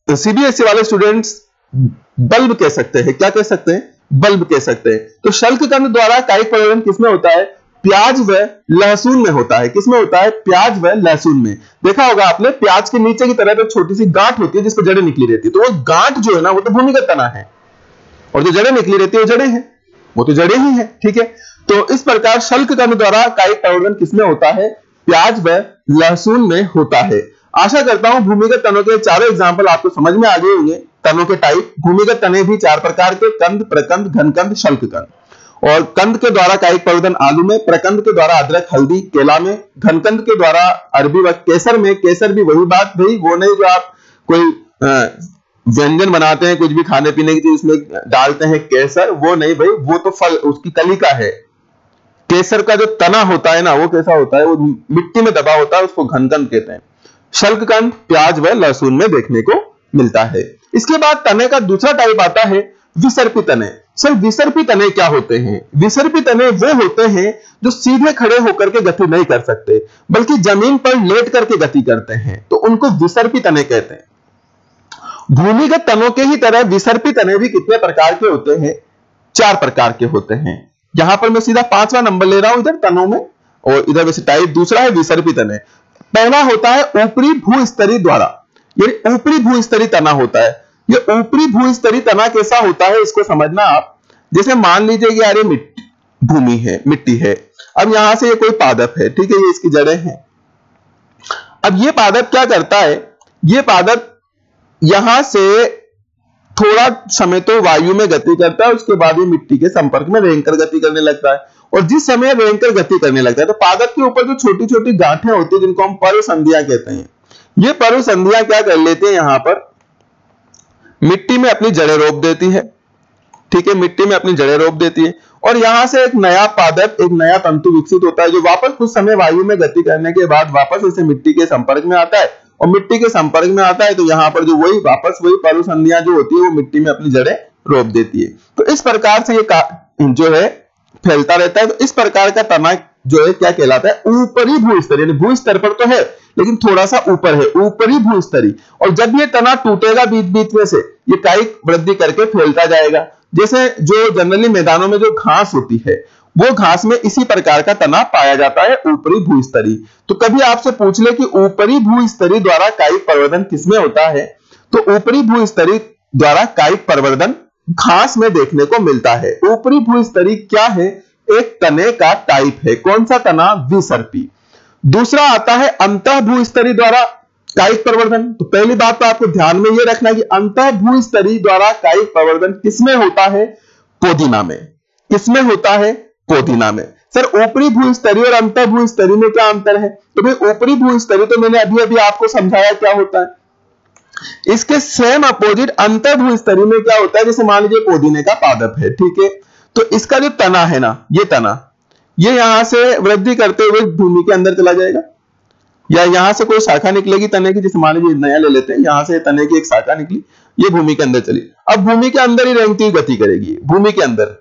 सीबीएसई वाले स्टूडेंट्स बल्ब कह सकते हैं, क्या कह सकते हैं, बल्ब कह सकते हैं। तो शल्ककंद द्वारा कायिक प्रवर्धन किसमें होता है, प्याज व लहसुन में होता है। किसमें होता है, प्याज व लहसुन में। देखा होगा आपने, प्याज के नीचे की तरफ एक छोटी सी गांठ होती है जिस पर जड़ें निकली रहती है, तो वो गांठ जो है ना वो तो भूमिगत तना है, और जो जड़ें निकली रहती है वो जड़ें हैं, वो तो जड़ें ही है, ठीक है। तो इस प्रकार शल्ककंद द्वारा कायिक प्रवर्धन किसमें होता है, प्याज व लहसुन में होता है। आशा करता हूं भूमिगत तनों के चारों एग्जाम्पल आपको समझ में आ गए होंगे। तनों के टाइप, भूमिगत तने भी 4 प्रकार के, कंद, प्रकंद, घनकंद, शल्ककंद। और कंद के द्वारा कायिक प्रवर्धन आलू में, प्रकंद के द्वारा अदरक, हल्दी, केला में, घनकंद के द्वारा अरबी व केसर में। केसर भी वही बात भाई, वो नहीं जो आप कोई व्यंजन बनाते हैं, कुछ भी खाने पीने की चीज उसमें डालते हैं केसर, वो नहीं भाई, वो तो फल, उसकी कली का है। केसर का जो तना होता है ना वो कैसा होता है, वो मिट्टी में दबा होता है, उसको घनकंद कहते हैं। शल्ककंद प्याज व लहसुन में देखने को मिलता है। इसके बाद तने का दूसरा टाइप आता है विसर्पी तने। सर विसर्पी तने क्या होते हैं, विसर्पी तने वो होते हैं जो सीधे खड़े होकर के गति नहीं कर सकते बल्कि जमीन पर लेट करके गति करते हैं, तो उनको विसर्पी तने कहते हैं। भूमिगत तनों के ही तरह विसर्पी तने भी कितने प्रकार के होते हैं, 4 प्रकार के होते हैं। यहां पर मैं सीधा 5वां नंबर ले रहा हूं इधर तनों में, और इधर वैसे टाइप दूसरा है विसर्पी तने। पहला होता है ऊपरी भूस्तरी द्वारा, ये ऊपरी भूस्तरी तना होता है। ये ऊपरी भूस्तरी तना कैसा होता है इसको समझना आप। जैसे मान लीजिए कि यार ये भूमि है, मिट्टी है, अब यहां से ये कोई पादप है, ठीक है, ये इसकी जड़ें हैं। अब ये पादप क्या करता है, ये पादप यहां से थोड़ा समय तो वायु में गति करता है, उसके बाद ये मिट्टी के संपर्क में रेंगकर गति करने लगता है। और जिस समय रेंगकर गति करने लगता है तो पादप के ऊपर जो छोटी छोटी गांठें होती है जिनको हम पर्व संधियां कहते हैं, ये पर्व संधियां क्या कर लेते हैं, यहां पर मिट्टी में अपनी जड़ें रोप देती है, ठीक है, मिट्टी में अपनी जड़ें रोप देती है, और यहां से एक नया पादप, एक नया तंतु विकसित होता है जो वापस कुछ समय वायु में गति करने के बाद वापस इसे मिट्टी के संपर्क में आता है, और मिट्टी के संपर्क में आता है तो यहां पर जो वही वापस वही पर्व संधियां जो होती है वो मिट्टी में अपनी जड़ें रोप देती है। तो इस प्रकार से ये जो है फैलता रहता है। तो इस प्रकार का तना जो है क्या कहलाता है, ऊपरी भूस्तरी, यानी भूस्तर पर तो है लेकिन थोड़ा सा ऊपर है, ऊपरी भूस्तरी। और जब ये तना टूटेगा बीच बीच में से, ये कायिक वृद्धि करके फैलता जाएगा। जैसे जो जनरली मैदानों में जो घास होती है वो घास में इसी प्रकार का तना पाया जाता है, ऊपरी भूस्तरी। तो कभी आपसे पूछ ले कि ऊपरी भूस्तरी द्वारा कायिक प्रवर्धन किसमें होता है, तो ऊपरी भूस्तरी द्वारा कायिक प्रवर्धन घास में देखने को मिलता है। ऊपरी भूस्तरी क्या है, एक तने का टाइप है। कौन सा तना, विसर्पी। दूसरा आता है अंतः भूस्तरी द्वारा कायिक प्रवर्धन। तो पहली बात तो आपको ध्यान में यह रखना कि अंतः भूस्तरी द्वारा कायिक प्रवर्धन किसमें होता है, पोदीना में। किसमें होता है, पोदीना में। सर ऊपरी भूस्तरी और अंतः भूस्तरी में क्या अंतर है, तो भाई ऊपरी भूस्तरी तो मैंने अभी अभी आपको समझाया क्या होता है। इसके सेम अपोजिट अंतः भूस्तरी में क्या होता है, जैसे मान लीजिए पोदीने का पादप है, ठीक है, तो इसका जो तना है ना, ये तना, ये यहां से वृद्धि करते हुए भूमि के अंदर चला जाएगा, या यहां से कोई शाखा निकलेगी तने की, जैसे मान लीजिए नया ले लेते हैं, यहां से तने की एक शाखा निकली, ये भूमि के अंदर चली, अब भूमि के अंदर ही रेंगती हुई गति करेगी भूमि के अंदर,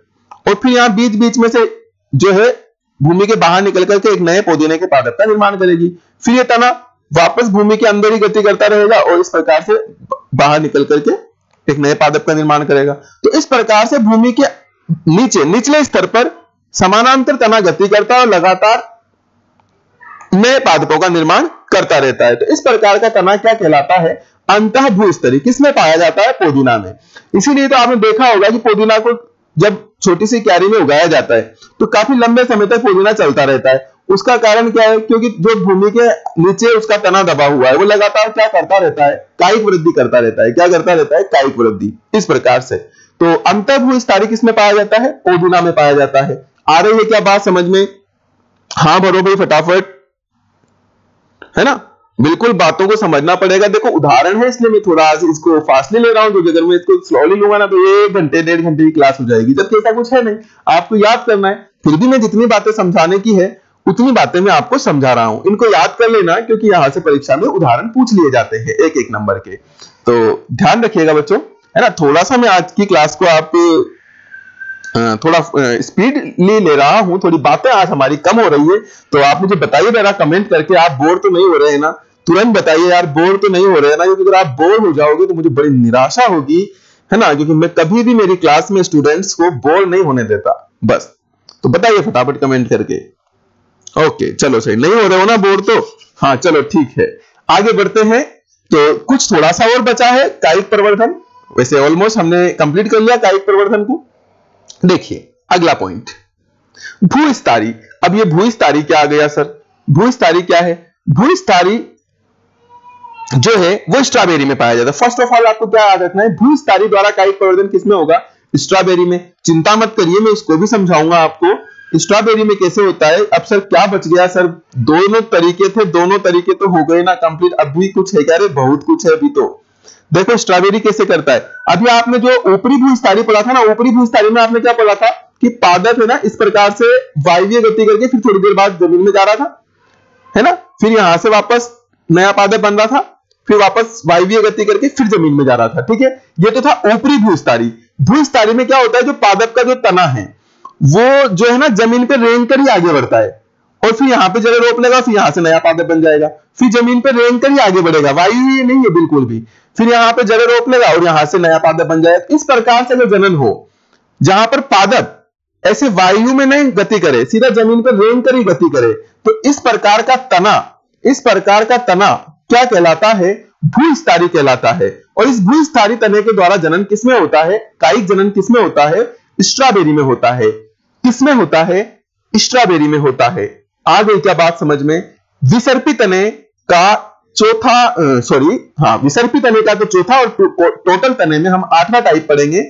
और फिर यहां बीच बीच में से जो है भूमि के बाहर निकल करके एक नए पोदीने के पादप का निर्माण करेगी। फिर ये तना वापस भूमि के अंदर ही गति करता रहेगा और इस प्रकार से बाहर निकल करके एक नए पादप का निर्माण करेगा। तो इस प्रकार से भूमि के नीचे निचले स्तर पर समानांतर तना गति करता है और लगातार नए पादपों का निर्माण करता रहता है। तो इस प्रकार का तना क्या कहलाता है, अंतः भूस्तरी। किसमें पाया जाता है, पोदीना में। इसीलिए तो आपने देखा होगा कि पोदीना को जब छोटी सी क्यारी में उगाया जाता है तो काफी लंबे समय तक पोदीना चलता रहता है। उसका कारण क्या है, क्योंकि जो भूमि के नीचे उसका तना दबा हुआ है वो लगातार क्या करता रहता है, कायिक वृद्धि करता रहता है। क्या करता रहता है, कायिक वृद्धि। इस प्रकार से तो अंतः भूस्तरी किसमें पाया जाता है, पोदीना में पाया जाता है। आ रही है क्या बात समझ में, हाँ भरो भाई फटाफट, है ना। बिल्कुल बातों को समझना पड़ेगा। देखो उदाहरण है इसलिए मैं थोड़ा आज इसको फास्टली ले रहा हूं, क्योंकि अगर मैं इसको स्लोली लूंगा ना तो 1 घंटे 1.5 घंटे की क्लास हो जाएगी, जबकि ऐसा कुछ है नहीं, आपको याद करना है। फिर भी मैं जितनी बातें समझाने की है उतनी बातें मैं आपको समझा रहा हूं, इनको याद कर लेना, क्योंकि यहां से परीक्षा में उदाहरण पूछ लिए जाते हैं 1-1 नंबर के। तो ध्यान रखिएगा बच्चों, है ना। थोड़ा सा मैं आज की क्लास को आप थोड़ा स्पीडली ले रहा हूं, थोड़ी बातें आज हमारी कम हो रही है, तो आप मुझे बताइए जरा कमेंट करके, आप बोर तो नहीं हो रहे हैं ना। तुरंत बताइए यार, बोर तो नहीं हो रहे हैं ना, क्योंकि अगर आप बोर हो जाओगे तो मुझे बड़ी निराशा होगी, है ना, क्योंकि मैं कभी भी मेरी क्लास में स्टूडेंट्स को बोर नहीं होने देता। बस तो बताइए फटाफट कमेंट करके। ओके चलो सही, नहीं हो रहे हो ना बोर तो, हाँ चलो ठीक है, आगे बढ़ते हैं। तो कुछ थोड़ा सा और बचा है, कायिक प्रवर्धन। वैसे ऑलमोस्ट हमने कंप्लीट कर लिया कायिक प्रवर्धन को। देखिए अगला पॉइंट, भूस्तारी। अब ये भूस्तारी क्या आ गया सर? भूस्तारी क्या है? भूस्तारी जो है वो स्ट्रॉबेरी में पाया जाता है। फर्स्ट ऑफ ऑल आपको क्या याद रखना है, भूस्तारी द्वारा कायिक प्रवर्धन किसमें होगा? स्ट्रॉबेरी में। चिंता मत करिए, मैं इसको भी समझाऊंगा आपको स्ट्रॉबेरी में कैसे होता है। अब सर क्या बच गया सर? दोनों तरीके थे, दोनों तरीके तो हो गए ना कंप्लीट, अभी कुछ है क्या रे? बहुत कुछ है अभी तो। देखो स्ट्रॉबेरी कैसे करता है। अभी आपने जो ऊपरी भूस्तारी पढ़ा था ना, ऊपरी भूस्तारी में आपने क्या पढ़ा था कि पादप है ना इस प्रकार से वायवीय गति करके फिर थोड़ी देर बाद जमीन में जा रहा था, है ना, फिर यहां से वापस नया पादप बन रहा था, फिर वापस वायवीय गति करके फिर जमीन में जा रहा था। ठीक है, ये तो था ऊपरी भूस्तारी। भूस्तारी में क्या होता है, जो पादप का जो तना है वो जो है ना जमीन पे रेंग कर ही आगे बढ़ता है, और फिर यहां पे जगह रोप लेगा, फिर यहां से नया पादप बन जाएगा, फिर जमीन पे रेंग कर ही आगे बढ़ेगा, वायु नहीं है बिल्कुल भी, फिर यहां पे जगह रोप लेगा और यहां से नया पादप बन जाएगा। इस प्रकार से अगर जनन हो जहां पर पादप ऐसे वायु में नहीं गति करे, सीधा जमीन पर रेंग कर ही गति करे, तो इस प्रकार का तना, इस प्रकार का तना क्या कहलाता है? भूस्तारी कहलाता है। और इस भूस्तारी तने के द्वारा जनन किसमें होता है? कायिक जनन किसमें होता है? स्ट्रॉबेरी में होता है। किसमें होता है? स्ट्रॉबेरी में होता है। आ गई क्या बात समझ में? विसर्पी तने का चौथा विसर्पी तने का तो चौथा और टोटल तने में हम 8वां टाइप पढ़ेंगे।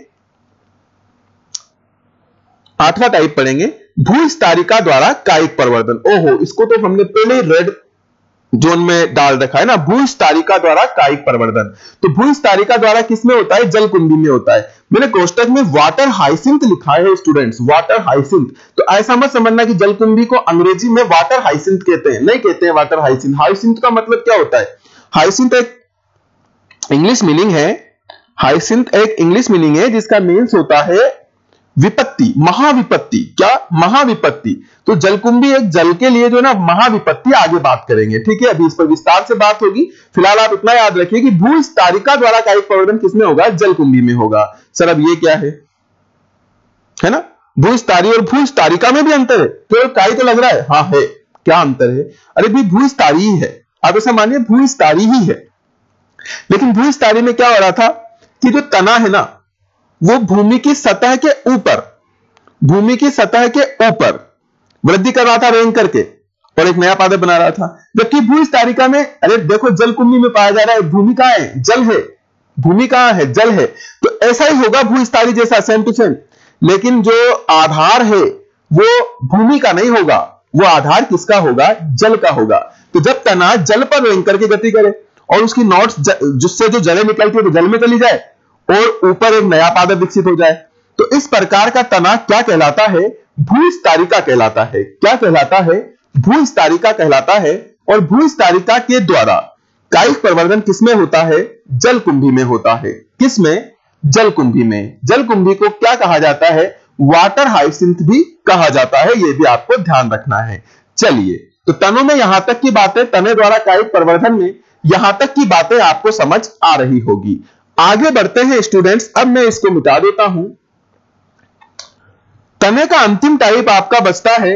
8वां टाइप पढ़ेंगे भूस्तारिका द्वारा कायिक प्रवर्धन। ओहो, इसको तो हमने पहले रेड जोन में डाल रखा है ना, भूस्तारिका द्वारा कायिक प्रवर्धन। तो भूस्तारिका द्वारा किसमें होता है? जलकुंभी में होता है। मैंने कोष्टक में वाटर हाइसिंथ लिखा है स्टूडेंट्स, वाटर हाइसिंथ। तो ऐसा मत समझना कि जलकुंभी को अंग्रेजी में वाटर हाइसिंथ कहते हैं, नहीं कहते हैं वाटर हाइसिंथ। हाइसिंथ का मतलब क्या होता है? हाइसिंथ एक इंग्लिश मीनिंग है, हाइसिंथ एक इंग्लिश मीनिंग है जिसका मीन्स होता है विपत्ति, महाविपत्ति। क्या? महाविपत्ति। तो जलकुंभी एक जल के लिए जो ना महाविपत्ति, आगे बात करेंगे, ठीक है, अभी इस पर विस्तार से बात होगी। फिलहाल आप इतना याद रखिए कि भूस्तारिका द्वारा कायिक प्रवर्धन किसमें होगा? जलकुंभी में होगा। सर अब ये क्या है ना, भूस्तारी और भूस्तारिका में भी अंतर है, केवल कायिक तो लग रहा है, हाँ है। क्या अंतर है? अरे भी भूस्तारी ही है, आप ऐसा मानिए भूस्तारी ही है। लेकिन भूस्तारी में क्या हो रहा था कि जो तना है ना वो भूमि की सतह के ऊपर, भूमि की सतह के ऊपर वृद्धि कर रहा था रेंग करके, और एक नया पादप बना रहा था। जबकि भूस्तारिका में, अरे देखो जलकुंभी में पाया जा रहा है, भूमि कहां है? जल है। भूमि कहां है? जल है। तो ऐसा ही होगा भूस्तारी जैसा, सेम टू सेम। लेकिन जो आधार है वो भूमि का नहीं होगा, वो आधार किसका होगा? जल का होगा। तो जब तना जल पर रेंग करके गति करे और उसकी नोट्स जिससे जो जलें निकलती है तो जल में चली जाए और ऊपर एक नया पादप विकसित हो जाए, तो इस प्रकार का तना क्या कहलाता है? भूस्तारिका कहलाता है। क्या कहलाता है? भूस्तारिका कहलाता है। और भूस्तारिका के द्वारा कायिक प्रवर्धन किसमें होता है? जलकुंभी में होता है। किसमें? जलकुंभी में। जलकुंभी को क्या कहा जाता है? वाटर हाइसिंथ भी कहा जाता है, यह भी आपको ध्यान रखना है। चलिए, तो तनों में यहां तक की बातें, तने द्वारा कायिक प्रवर्धन में यहां तक की बातें आपको समझ आ रही होगी। आगे बढ़ते हैं स्टूडेंट्स, अब मैं इसको मिटा देता हूं। तने का अंतिम टाइप आपका बचता है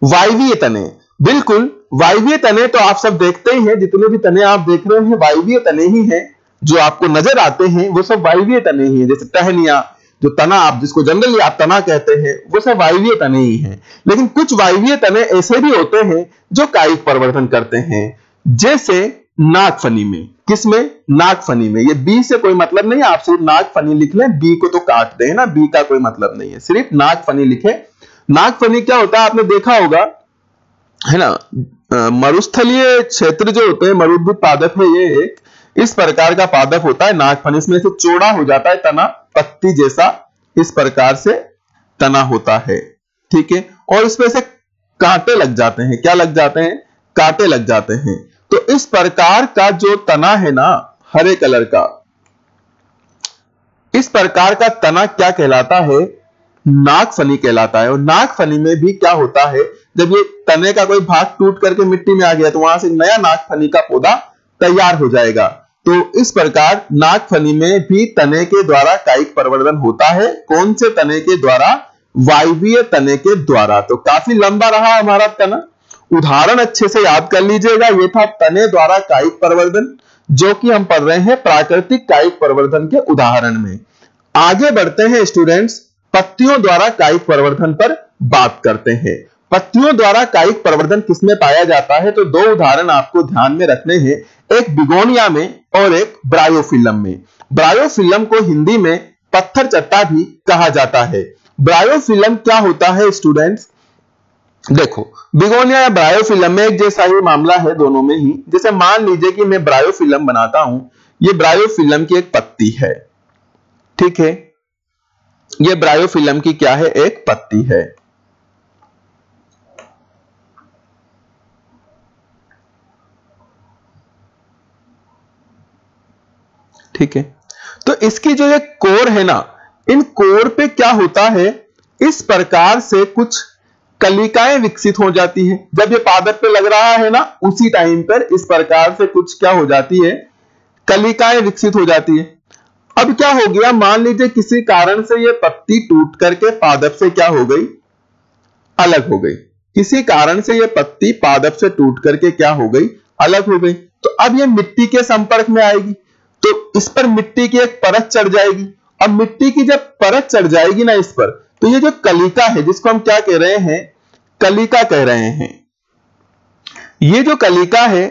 वायवीय तने। बिल्कुल, वायवीय तने तो आप सब देखते ही हैं, जितने भी तने आप देख रहे हैं वायवीय तने ही हैं, जो आपको नजर आते हैं वो सब वायवीय तने ही हैं। जैसे टहनियां, जो तना आप जिसको जनरली आप तना कहते हैं, वो सब वायवीय तने ही हैं। लेकिन कुछ वायवीय तने ऐसे भी होते हैं जो कायिक प्रवर्धन करते हैं, जैसे नागफनी में। किसमें? नागफनी में। ये बी से कोई मतलब नहीं, आप सिर्फ नागफनी लिख लें, बी को तो काट दें ना, बी का कोई मतलब नहीं है, सिर्फ नागफनी लिखे। नागफनी क्या होता है? आपने देखा होगा है ना, मरुस्थलीय क्षेत्र जो होते हैं, मरुद्भिद पादप है ये एक इस प्रकार का पादप होता है, नागफनी, इसमें से चौड़ा हो जाता है तना, पत्ती जैसा इस प्रकार से तना होता है, ठीक है, और इसमें से कांटे लग जाते हैं। क्या लग जाते हैं? कांटे लग जाते हैं। तो इस प्रकार का जो तना है ना, हरे कलर का, इस प्रकार का तना क्या कहलाता है? नागफनी कहलाता है। और नागफनी में भी क्या होता है, जब ये तने का कोई भाग टूट करके मिट्टी में आ गया तो वहां से नया नागफनी का पौधा तैयार हो जाएगा। तो इस प्रकार नागफनी में भी तने के द्वारा कायिक प्रवर्धन होता है। कौन से तने के द्वारा? वायवीय तने के द्वारा। तो काफी लंबा रहा हमारा तना। उदाहरण अच्छे से याद कर लीजिएगा, ये था तने द्वारा कायिक प्रवर्धन, जो कि हम पढ़ रहे हैं प्राकृतिक कायिक प्रवर्धन के उदाहरण में। आगे बढ़ते हैं स्टूडेंट्स, पत्तियों द्वारा कायिक प्रवर्धन पर बात करते हैं। पत्तियों द्वारा कायिक प्रवर्धन किसमें पाया जाता है? तो दो उदाहरण आपको ध्यान में रखने हैं, एक बिगोनिया में और एक ब्रायोफिलम में। ब्रायोफिलम को हिंदी में पत्थर चट्टा भी कहा जाता है। ब्रायोफिलम क्या होता है स्टूडेंट्स? देखो, बिगोनिया या ब्रायोफिलम में एक जैसा ही मामला है दोनों में ही। जैसे मान लीजिए कि मैं ब्रायोफिलम बनाता हूं, ये ब्रायोफिलम की एक पत्ती है, ठीक है, ये ब्रायोफिलम की क्या है? एक पत्ती है। ठीक है, तो इसकी जो ये कोर है ना, इन कोर पे क्या होता है, इस प्रकार से कुछ कलिकाएं विकसित हो जाती है। जब ये पादप पे लग रहा है ना, उसी टाइम पर इस प्रकार से कुछ क्या हो जाती है, कलिकाएं विकसित हो जाती है। अब क्या हो गया, मान लीजिए किसी कारण से ये पत्ती टूट करके पादप से क्या हो गई? अलग हो गई। किसी कारण से ये पत्ती पादप से टूट करके क्या हो गई? अलग हो गई। तो अब ये मिट्टी के संपर्क में आएगी, तो इस पर मिट्टी की एक परत चढ़ जाएगी। अब मिट्टी की जब परत चढ़ जाएगी ना इस पर, तो ये जो कलिका है, जिसको हम क्या कह रहे हैं? कलिका कह रहे हैं। ये जो कलिका है,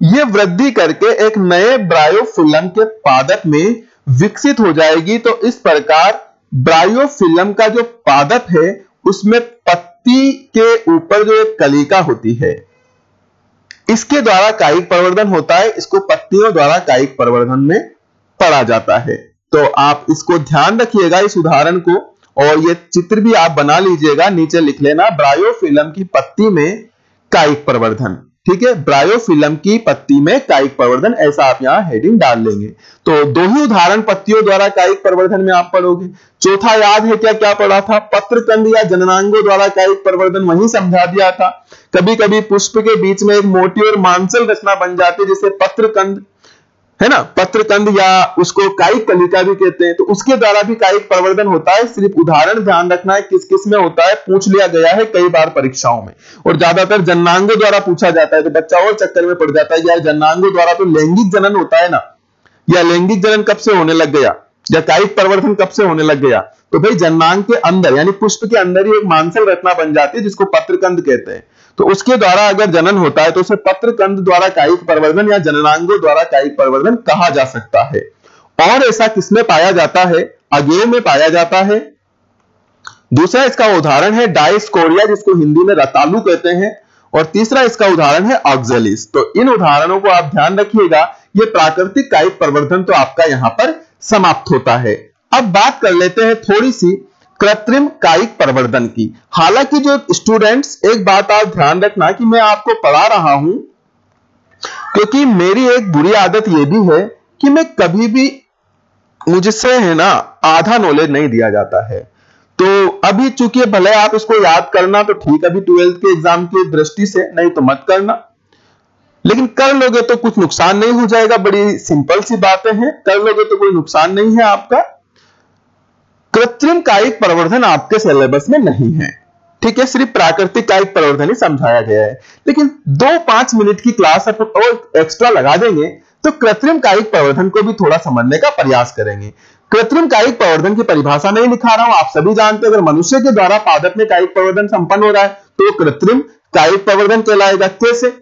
ये वृद्धि करके एक नए ब्रायोफिलम के पादप में विकसित हो जाएगी। तो इस प्रकार ब्रायोफिलम का जो पादप है, उसमें पत्ती के ऊपर जो एक कलिका होती है, इसके द्वारा कायिक प्रवर्धन होता है। इसको पत्तियों द्वारा कायिक प्रवर्धन में पढ़ा जाता है। तो आप इसको ध्यान रखिएगा, इस उदाहरण को, और ये चित्र भी आप बना लीजिएगा, नीचे लिख लेना, ब्रायोफिलम की पत्ती में कायिक प्रवर्धन। ठीक है, ब्रायोफिलम की पत्ती में कायिक प्रवर्धन, ऐसा आप यहां हेडिंग डाल लेंगे। तो दो ही उदाहरण पत्तियों द्वारा कायिक प्रवर्धन में आप पढ़ोगे। चौथा याद है क्या क्या पढ़ा था? पत्रकंद या जननांगों द्वारा कायिक प्रवर्धन, वही समझा दिया था। कभी कभी पुष्प के बीच में एक मोटी और मांसल रचना बन जाती है, जिसे पत्रकंद, है ना, पत्रकंद या उसको कायिक कलिका भी कहते हैं, तो उसके द्वारा भी कायिक प्रवर्धन होता है। सिर्फ उदाहरण ध्यान रखना है किस किस में होता है, पूछ लिया गया है कई बार परीक्षाओं में, और ज्यादातर जननांगों द्वारा पूछा जाता है। तो बच्चा और चक्कर में पड़ जाता है, यार जननांगों द्वारा तो लैंगिक जनन होता है ना, या लैंगिक जनन कब से होने लग गया, या कायिक प्रवर्धन कब से होने लग गया? तो भाई जननांग के अंदर यानी पुष्प के अंदर ही एक मांसल रचना बन जाती है, जिसको पत्रकंद कहते हैं। तो उसके द्वारा अगर जनन होता है तो उसे पत्रकंद द्वारा कायिक प्रवर्धन या जननांगों द्वारा कायिक प्रवर्धन कहा जा सकता है। और ऐसा किसमें पाया जाता है? अगेव में पाया जाता है। दूसरा इसका उदाहरण है डायस्कोरिया, जिसको हिंदी में रतालू कहते हैं, और तीसरा इसका उदाहरण है ऑक्जेलिस। तो इन उदाहरणों को आप ध्यान रखिएगा। ये प्राकृतिक कायिक प्रवर्धन तो आपका यहां पर समाप्त होता है। अब बात कर लेते हैं थोड़ी सी कृत्रिम कायिक प्रवर्धन की। हालांकि जो स्टूडेंट्स, एक बात आप ध्यान रखना कि मैं आपको पढ़ा रहा हूं, क्योंकि मेरी एक बुरी आदत यह भी है कि मैं कभी भी, मुझसे है ना, आधा नॉलेज नहीं दिया जाता है। तो अभी चूंकि भले आप इसको याद करना तो ठीक, अभी 12th के एग्जाम की दृष्टि से, नहीं तो मत करना, लेकिन कर लोगे तो कुछ नुकसान नहीं हो जाएगा। बड़ी सिंपल सी बातें हैं, कर लोगे तो कोई नुकसान नहीं है आपका। कृत्रिम कायिक प्रवर्धन आपके सिलेबस में नहीं है, ठीक है, सिर्फ प्राकृतिक कायिक प्रवर्धन ही समझाया गया है। लेकिन 2-5 मिनट की क्लास अपन और एक्स्ट्रा लगा देंगे तो कृत्रिम कायिक प्रवर्धन को भी थोड़ा समझने का प्रयास करेंगे। कृत्रिम कायिक प्रवर्धन की परिभाषा नहीं लिखा रहा हूं, आप सभी जानते हैं, अगर मनुष्य के द्वारा पादप में कायिक प्रवर्धन संपन्न हो रहा है तो वो कृत्रिम कायिक प्रवर्धन कहलाएगा। कैसे?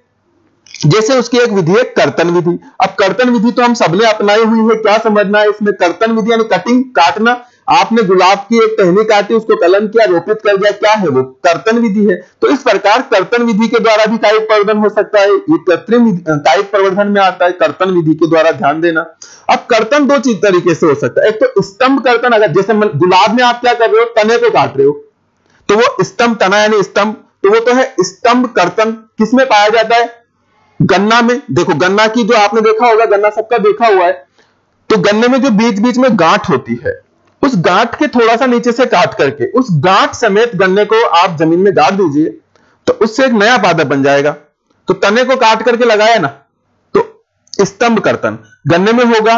जैसे उसकी एक विधि है कर्तन विधि। अब कर्तन विधि तो हम सबने अपनाई हुई है, क्या समझना है इसमें? कर्तन विधि यानी कटिंग, काटना। आपने गुलाब की एक टहनी काटी, उसको कलम किया, रोपित कर दिया, क्या है वो? कर्तन विधि है। तो इस प्रकार कर्तन विधि के द्वारा भी कायिक प्रवर्धन हो सकता है। ये कृत्रिम कायिक प्रवर्धन में आता है, कर्तन विधि के द्वारा, ध्यान देना। अब कर्तन दो चीज तरीके से हो सकता है। एक तो स्तंभ कर्तन, अगर जैसे गुलाब में आप क्या कर रहे हो, तने को काट रहे हो, तो वो स्तंभ, तना यानी स्तंभ, तो वो तो है स्तंभ कर्तन। किसमें पाया जाता है? गन्ना में। देखो गन्ना की जो आपने देखा होगा, गन्ना सबका देखा हुआ है, तो गन्ने में जो बीच बीच में गांठ होती है, उस गांठ के थोड़ा सा नीचे से काट करके उस गांठ समेत गन्ने को आप जमीन में गाड़ दीजिए, तो उससे एक नया पादप बन जाएगा। तो तने को काट करके लगाया ना, तो स्तंभ कर्तन गन्ने में होगा,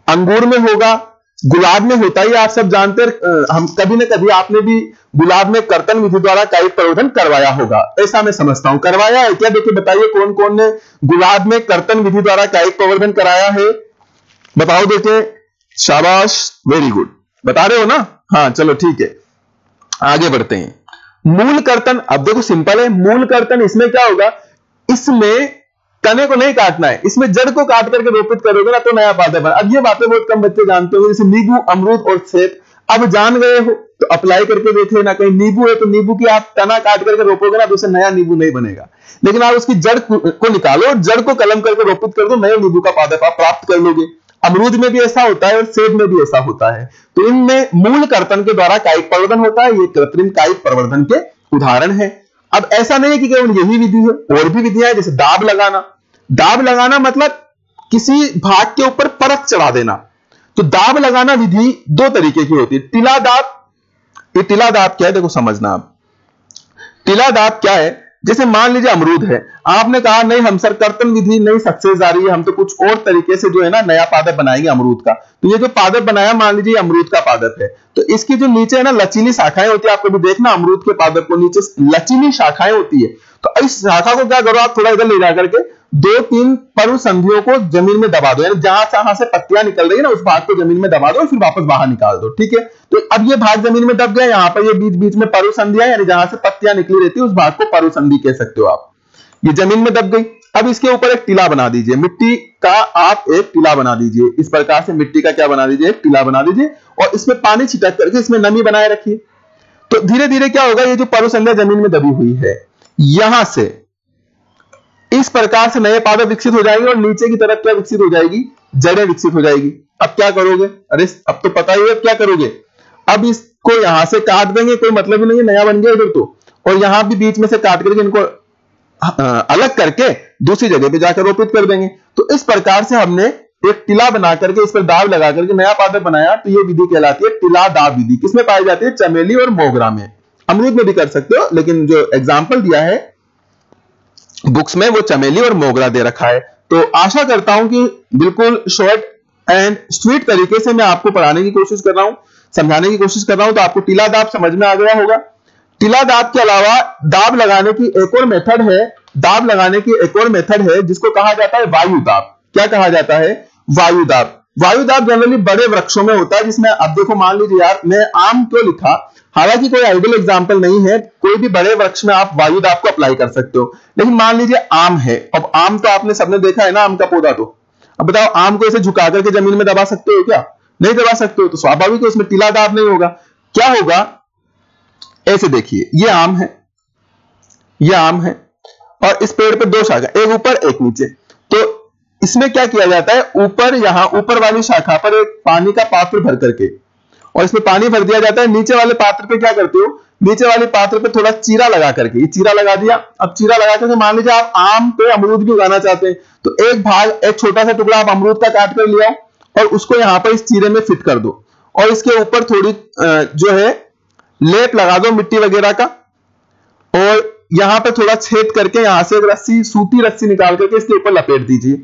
अंगूर में होगा, गुलाब में होता ही, आप सब जानते हैं। हम कभी ना कभी आपने भी गुलाब में कर्तन विधि द्वारा कायिक प्रवर्धन करवाया होगा, ऐसा मैं समझता हूं। करवाया है क्या? देखिए बताइए कौन कौन ने गुलाब में कर्तन विधि द्वारा कायिक प्रवर्धन कराया है, बताओ। देखिए, शाबाश, वेरी गुड, बता रहे हो ना? हाँ चलो ठीक है, आगे बढ़ते हैं। मूल कर्तन, अब देखो सिंपल है। मूल कर्तन, इसमें क्या होगा? इसमें तने को नहीं काटना है, इसमें जड़ को काट करके रोपित करोगे ना, तो नया पादप बना। अब ये बातें बहुत कम बच्चे जानते हो, जैसे नींबू, अमरूद और सेब। अब जान गए हो तो अप्लाई करके देख लेना। कहीं नींबू है तो नींबू की आप तना काट करके रोपोगे ना, तो उससे नया नींबू नहीं बनेगा, लेकिन आप उसकी जड़ को निकालो और जड़ को कलम करके रोपित कर दो, नए नींबू का पादप आप प्राप्त कर लोगे। अमरूद में भी ऐसा होता है और सेब में भी ऐसा होता है। तो इनमें मूल कर्तन के द्वारा कायिक प्रवर्धन होता है। ये कृत्रिम कायिक प्रवर्धन के उदाहरण है। अब ऐसा नहीं है कि केवल यही विधि है, और भी विधियां हैं, जैसे दाब लगाना। दाब लगाना मतलब किसी भाग के ऊपर परत चढ़ा देना। तो दाब लगाना विधि दो तरीके की होती है। टिला दाब, ये टिला दाब क्या है देखो समझना आप। टिला दाब क्या है? जैसे मान लीजिए अमरूद है, आपने कहा नहीं हम सर कर्तन विधि नहीं सक्सेस जा रही है, हम तो कुछ और तरीके से जो है ना नया पादप बनाएंगे अमरूद का। तो ये जो पादप बनाया, मान लीजिए अमरूद का पादप है, तो इसकी जो नीचे है ना लचीली शाखाएं होती है, आप कभी देखना अमरूद के पादप को नीचे लचीली शाखाएं होती है। तो इस शाखा को क्या करो, आप थोड़ा इधर ले जाकर के 2-3 पर्व संधियों को जमीन में दबा दो, यानी जहां से पत्तियां निकल रही है ना, उस भाग को जमीन में दबा दो और फिर वापस बाहर निकाल दो। ठीक है, तो अब ये भाग जमीन में दब गया, यहां पर ये बीच बीच में पर्व संधियां, यानी जहां से पत्तियां निकली रहती है उस भाग को पर्व संधि कह सकते हो आप। ये जमीन में दब गई। अब इसके ऊपर एक टीला बना दीजिए, मिट्टी का आप एक टीला बना दीजिए। इस प्रकार से मिट्टी का क्या बना दीजिए? एक टीला बना दीजिए, और इसमें पानी छिटक करके इसमें नमी बनाए रखिए। तो धीरे धीरे क्या होगा, ये जो पर्व संध्या जमीन में दबी हुई है, यहां से इस प्रकार से नए पादप विकसित हो जाएंगे, और नीचे की तरफ क्या विकसित हो जाएगी? जड़ें विकसित हो जाएगी। अब क्या करोगे? अरे अब तो पता ही है, अब क्या करोगे? अब इसको यहां से काट देंगे, कोई मतलब ही नहीं है, नया बन गया इधर तो। और यहां भी बीच में से काट करके इनको अलग करके दूसरी जगह पे जाकर रोपित कर देंगे। तो इस प्रकार से हमने एक टिला बना करके इस पर दाब लगा करके नया पादप बनाया। तो ये विधि कहलाती है टिला दाब विधि। किसमें पाई जाती है? चमेली और मोगरा में। अमरूद में भी कर सकते हो, लेकिन जो एग्जाम्पल दिया है बुक्स में वो चमेली और मोगरा दे रखा है। तो आशा करता हूं कि बिल्कुल शॉर्ट एंड स्वीट तरीके से मैं आपको पढ़ाने की कोशिश कर रहा हूं, समझाने की कोशिश कर रहा हूं। तो आपको टिला दाब समझ में आ गया होगा। टिला दाब के अलावा दाब लगाने की एक और मेथड है, दाब लगाने की एक और मेथड है जिसको कहा जाता है वायु दाब। क्या कहा जाता है? वायु दाब। वायु दाब जनरली बड़े वृक्षों में होता है, जिसमें अब देखो मान लीजिए यार, मैं आम क्यों लिखा, हालांकि कोई आइडियल एग्जांपल नहीं है, कोई भी बड़े वृक्ष में आप वायु दाब को अप्लाई कर सकते हो। लेकिन मान लीजिए आम है, अब आम तो आपने सबने देखा है ना, आम का पौधा। तो अब बताओ, आम को ऐसे झुका करके जमीन में दबा सकते हो क्या? नहीं दबा सकते हो। तो स्वाभाविक है उसमें टिला दाब नहीं होगा। क्या होगा? ऐसे देखिए, ये आम है, ये आम है, और इस पेड़ पे दो शाखा, एक ऊपर एक नीचे। तो इसमें क्या किया जाता है, ऊपर यहां ऊपर वाली शाखा पर एक पानी का पात्र भर करके, और इसमें पानी भर दिया जाता है। नीचे वाले पात्र पे क्या करते हो, नीचे वाले पात्र पे थोड़ा चीरा लगा करके, ये चीरा लगा दिया। अब चीरा लगा करके मान लीजिए आप आम पे अमरूद भी उगाना चाहते हैं, तो एक भाग, एक छोटा सा टुकड़ा आप अमरूद का काट कर लिया और उसको यहां पर इस चीरे में फिट कर दो, और इसके ऊपर थोड़ी जो है लेप लगा दो मिट्टी वगैरह का, और यहां पे थोड़ा छेद करके यहां से एक रस्सी, सूती रस्सी निकाल करके इसके ऊपर लपेट दीजिए।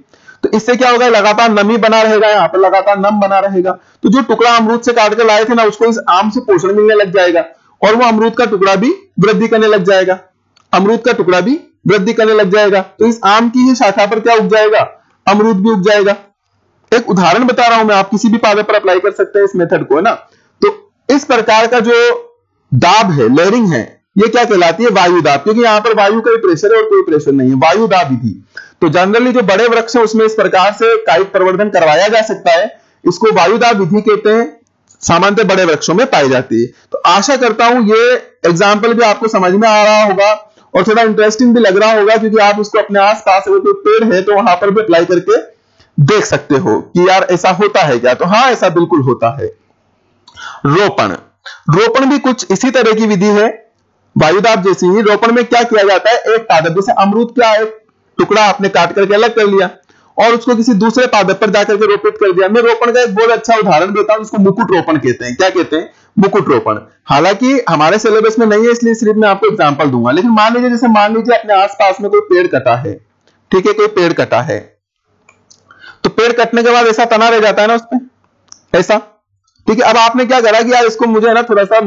तो इससे क्या होगा, लगातार नमी बना रहेगा, यहां पर लगातार नम बना रहेगा। तो जो टुकड़ा अमरूद से काट कर लाए थे ना, उसको इस आम से पोषण मिलने लग जाएगा, और वो अमरूद का टुकड़ा भी वृद्धि करने लग जाएगा, अमरूद का टुकड़ा भी वृद्धि करने लग जाएगा। तो इस आम की ही शाखा पर क्या उग जाएगा? अमरूद भी उग जाएगा। एक उदाहरण बता रहा हूं मैं, आप किसी भी पादप पर अप्लाई कर सकते हैं इस मेथड को, है ना। तो इस प्रकार का जो दाब है, लेयरिंग है, ये क्या कहलाती है? वायु दाब, क्योंकि यहां पर वायु का प्रेशर है और कोई प्रेशर नहीं है। वायु दाब विधि। तो जनरली जो बड़े वृक्ष है उसमें इस प्रकार से कायिक प्रवर्धन करवाया जा सकता है, इसको वायु दाब विधि कहते हैं। सामान्यतः बड़े वृक्षों में पाई जाती है। तो आशा करता हूं ये एग्जाम्पल भी आपको समझ में आ रहा होगा और थोड़ा इंटरेस्टिंग भी लग रहा होगा, क्योंकि आप उसको अपने आसपास अगर कोई पेड़ है तो वहां पर भी अप्लाई करके देख सकते हो कि यार ऐसा होता है क्या। तो हाँ, ऐसा बिल्कुल होता है। रोपण, रोपण भी कुछ इसी तरह की विधि है, वायुदाब जैसी ही। रोपण में क्या किया जाता है, एक पादप, जैसे अमरूद का एक टुकड़ा आपने काट करके अलग कर लिया और उसको किसी दूसरे पादप पर जाकर के रोपित कर दिया। मैं रोपण का एक बहुत अच्छा उदाहरण देता हूं, उसको मुकुट रोपण कहते हैं। क्या कहते हैं? मुकुट रोपण। हालांकि हमारे सिलेबस में नहीं है, इसलिए सिर्फ मैं आपको एग्जांपल दूंगा। लेकिन मान लीजिए, जैसे मान लीजिए अपने आसपास में कोई पेड़ कटा है, ठीक है, कोई पेड़ कटा है, तो पेड़ कटने के बाद ऐसा तना रह जाता है ना उसमें, ऐसा, ठीक है। अब आपने क्या करा कि यार इसको मुझे है ना थोड़ा सा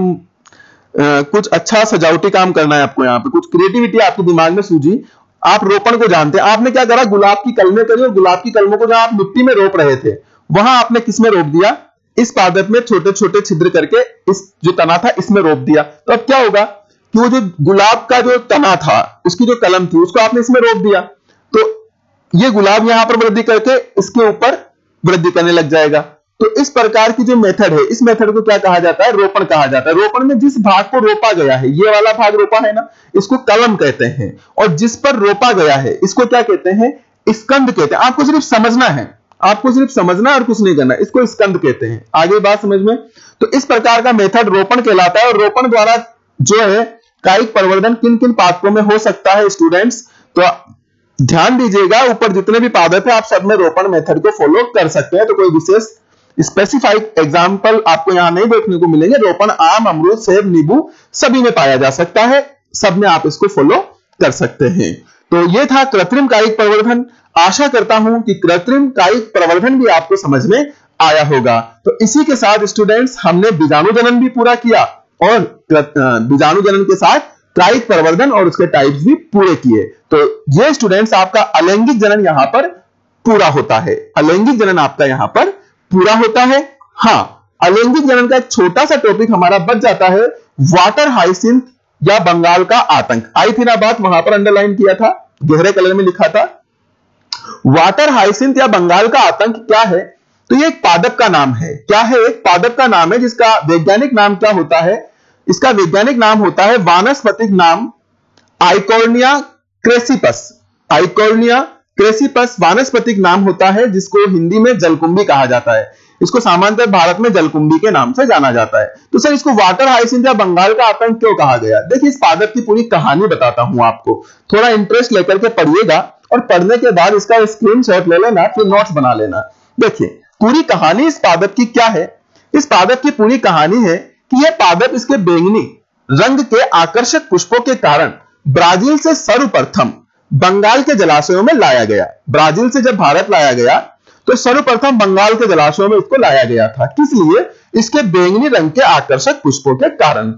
कुछ अच्छा सजावटी काम करना है आपको, यहाँ पे कुछ क्रिएटिविटी आपके दिमाग में सूझी, आप रोपण को जानते हैं। आपने क्या करा, गुलाब की कलमें करी और गुलाब की कलमों को जहां आप मिट्टी में रोप रहे थे वहां आपने किसमें रोप दिया, इस पादप में छोटे छोटे छिद्र करके इस जो तना था इसमें रोप दिया। तो अब क्या होगा कि वो जो गुलाब का जो तना था, उसकी जो कलम थी, उसको आपने इसमें रोप दिया, तो ये गुलाब यहां पर वृद्धि करके इसके ऊपर वृद्धि करने लग जाएगा। तो इस प्रकार की जो मेथड है, इस मेथड को क्या कहा जाता है, रोपण कहा जाता है। रोपण में जिस भाग को रोपा गया है, ये वाला भाग रोपा है ना, इसको कलम कहते हैं, और जिस पर रोपा गया है इसको क्या कहते हैं, स्कंद कहते हैं। आपको सिर्फ समझना है, आपको सिर्फ समझना और कुछ नहीं करना, इसको स्कंद कहते हैं। आगे बात समझ में। तो इस प्रकार का मेथड रोपण कहलाता है। और रोपण द्वारा जो है कायिक प्रवर्धन किन किन पादपों में हो सकता है स्टूडेंट्स, तो ध्यान दीजिएगा, ऊपर जितने भी पादप है आप सब में रोपण मेथड को फॉलो कर सकते हैं। तो कोई विशेष स्पेसिफाइड एग्जाम्पल आपको यहां नहीं देखने को मिलेंगे। रोपण आम, अमरूद, सेब, नींबू सभी में पाया जा सकता है, सब में आप इसको फॉलो कर सकते हैं। तो यह था कृत्रिम कायिक प्रवर्धन। आशा करता हूं कि कृत्रिम कायिक प्रवर्धन भी आपको समझ में आया होगा। तो इसी के साथ स्टूडेंट्स हमने बीजाणु जनन भी पूरा किया और बीजाणु जनन के साथ कायिक प्रवर्धन और उसके टाइप्स भी पूरे किए। तो ये स्टूडेंट्स आपका अलैंगिक जनन यहां पर पूरा होता है। अलैंगिक जनन आपका यहां पर पूरा होता है। हां, अलैंगिक जनन का एक छोटा सा टॉपिक हमारा बच जाता है, वाटर हाइसिंथ या बंगाल का आतंक। आई थी ना बात, वहां पर अंडरलाइन किया था, गहरे कलर में लिखा था। वाटर हाइसिंथ या बंगाल का आतंक क्या है, तो ये एक पादप का नाम है। क्या है? एक पादप का नाम है जिसका वैज्ञानिक नाम क्या होता है, इसका वैज्ञानिक नाम होता है वानस्पतिक नाम आइकोर्निया क्रेसिपस। आइकोर्निया क्रेसिपस वानस्पतिक नाम होता है, जिसको हिंदी में जलकुंभी कहा जाता है। इसको सामान्यतः भारत में जलकुंभी के नाम से जाना जाता है। तो सर इसको वाटर हाइसिंथ या बंगाल का आतंक क्यों कहा गया? देखिए, इस पादप की पूरी कहानी बताता हूं आपको, थोड़ा इंटरेस्ट लेकर के पढ़िएगा और पढ़ने के बाद इसका स्क्रीनशॉट ले लेना, फिर नोट्स बना लेना। देखिए पूरी कहानी इस पादप की क्या है। इस पादप की पूरी कहानी है कि यह पादप इसके बैंगनी रंग के आकर्षक पुष्पों के कारण ब्राजील से सर्वप्रथम बंगाल के जलाशयों में लाया गया। ब्राजील से जब भारत लाया गया तो सर्वप्रथम बंगाल के जलाशयों में इसको लाया गया था। किस लिए? इसके बैंगनी रंग के आकर्षक पुष्पों के कारण।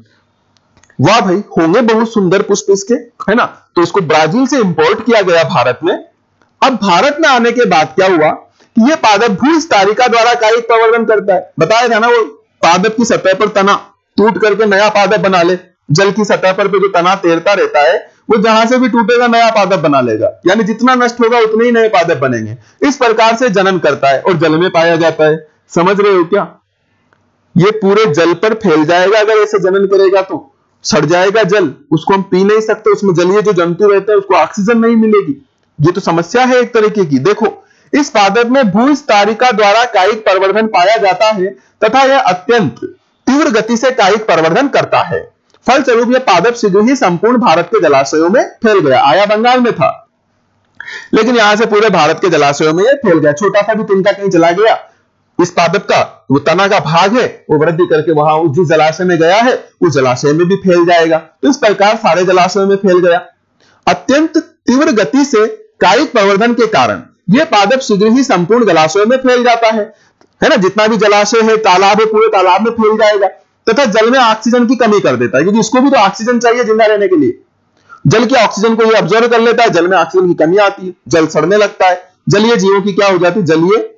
वाह भाई, होंगे बहुत सुंदर पुष्प इसके, है ना। तो इसको ब्राजील से इंपोर्ट किया गया भारत में। अब भारत में आने के बाद क्या हुआ कि यह पादप भूस्तारिका द्वारा कायिक प्रवर्धन करता है। बताया था ना, वो पादप की सतह पर तना टूट करके नया पादप बना ले। जल की सतह पर जो तना तैरता रहता है वो जहां से भी टूटेगा नया पादप बना लेगा, यानी जितना नष्ट होगा उतने ही नए पादप बनेंगे। इस प्रकार से जनन करता है और जल में पाया जाता है। समझ रहे हो क्या? ये पूरे जल पर फैल जाएगा। अगर ऐसे जनन करेगा तो सड़ जाएगा जल, उसको हम पी नहीं सकते, उसमें जलीय जो जंतु रहते हैं उसको ऑक्सीजन नहीं मिलेगी। ये तो समस्या है एक तरीके की। देखो, इस पादप में भूस्तारिका द्वारा कायिक प्रवर्धन पाया जाता है तथा यह अत्यंत तीव्र गति से कायिक प्रवर्धन करता है। फलस्वरूप यह पादप शीघ्र ही संपूर्ण भारत के जलाशयों में फैल गया। आया बंगाल में था, लेकिन यहां से पूरे भारत के जलाशयों में यह फैल गया। छोटा सा भी तिनका कहीं चला गया, इस पादप का वो तना का भाग है, वो वृद्धि करके वहां उस जिस जलाशय में गया है उस जलाशय में भी फैल जाएगा। तो इस प्रकार सारे जलाशयों में फैल गया। अत्यंत तीव्र गति से कायिक प्रवर्धन के कारण यह पादप शीघ्र ही संपूर्ण जलाशयों में फैल जाता है ना। जितना भी जलाशय है, तालाब है, पूरे तालाब में फैल जाएगा तथा जल में ऑक्सीजन की कमी कर देता है, क्योंकि इसको भी तो ऑक्सीजन चाहिए जिंदा रहने के लिए। जल की ऑक्सीजन को ये ऑब्जर्व कर लेता है, जल में ऑक्सीजन की कमी आती है, जल सड़ने लगता है। जलीय जीवों की क्या हो जाती है, जलीय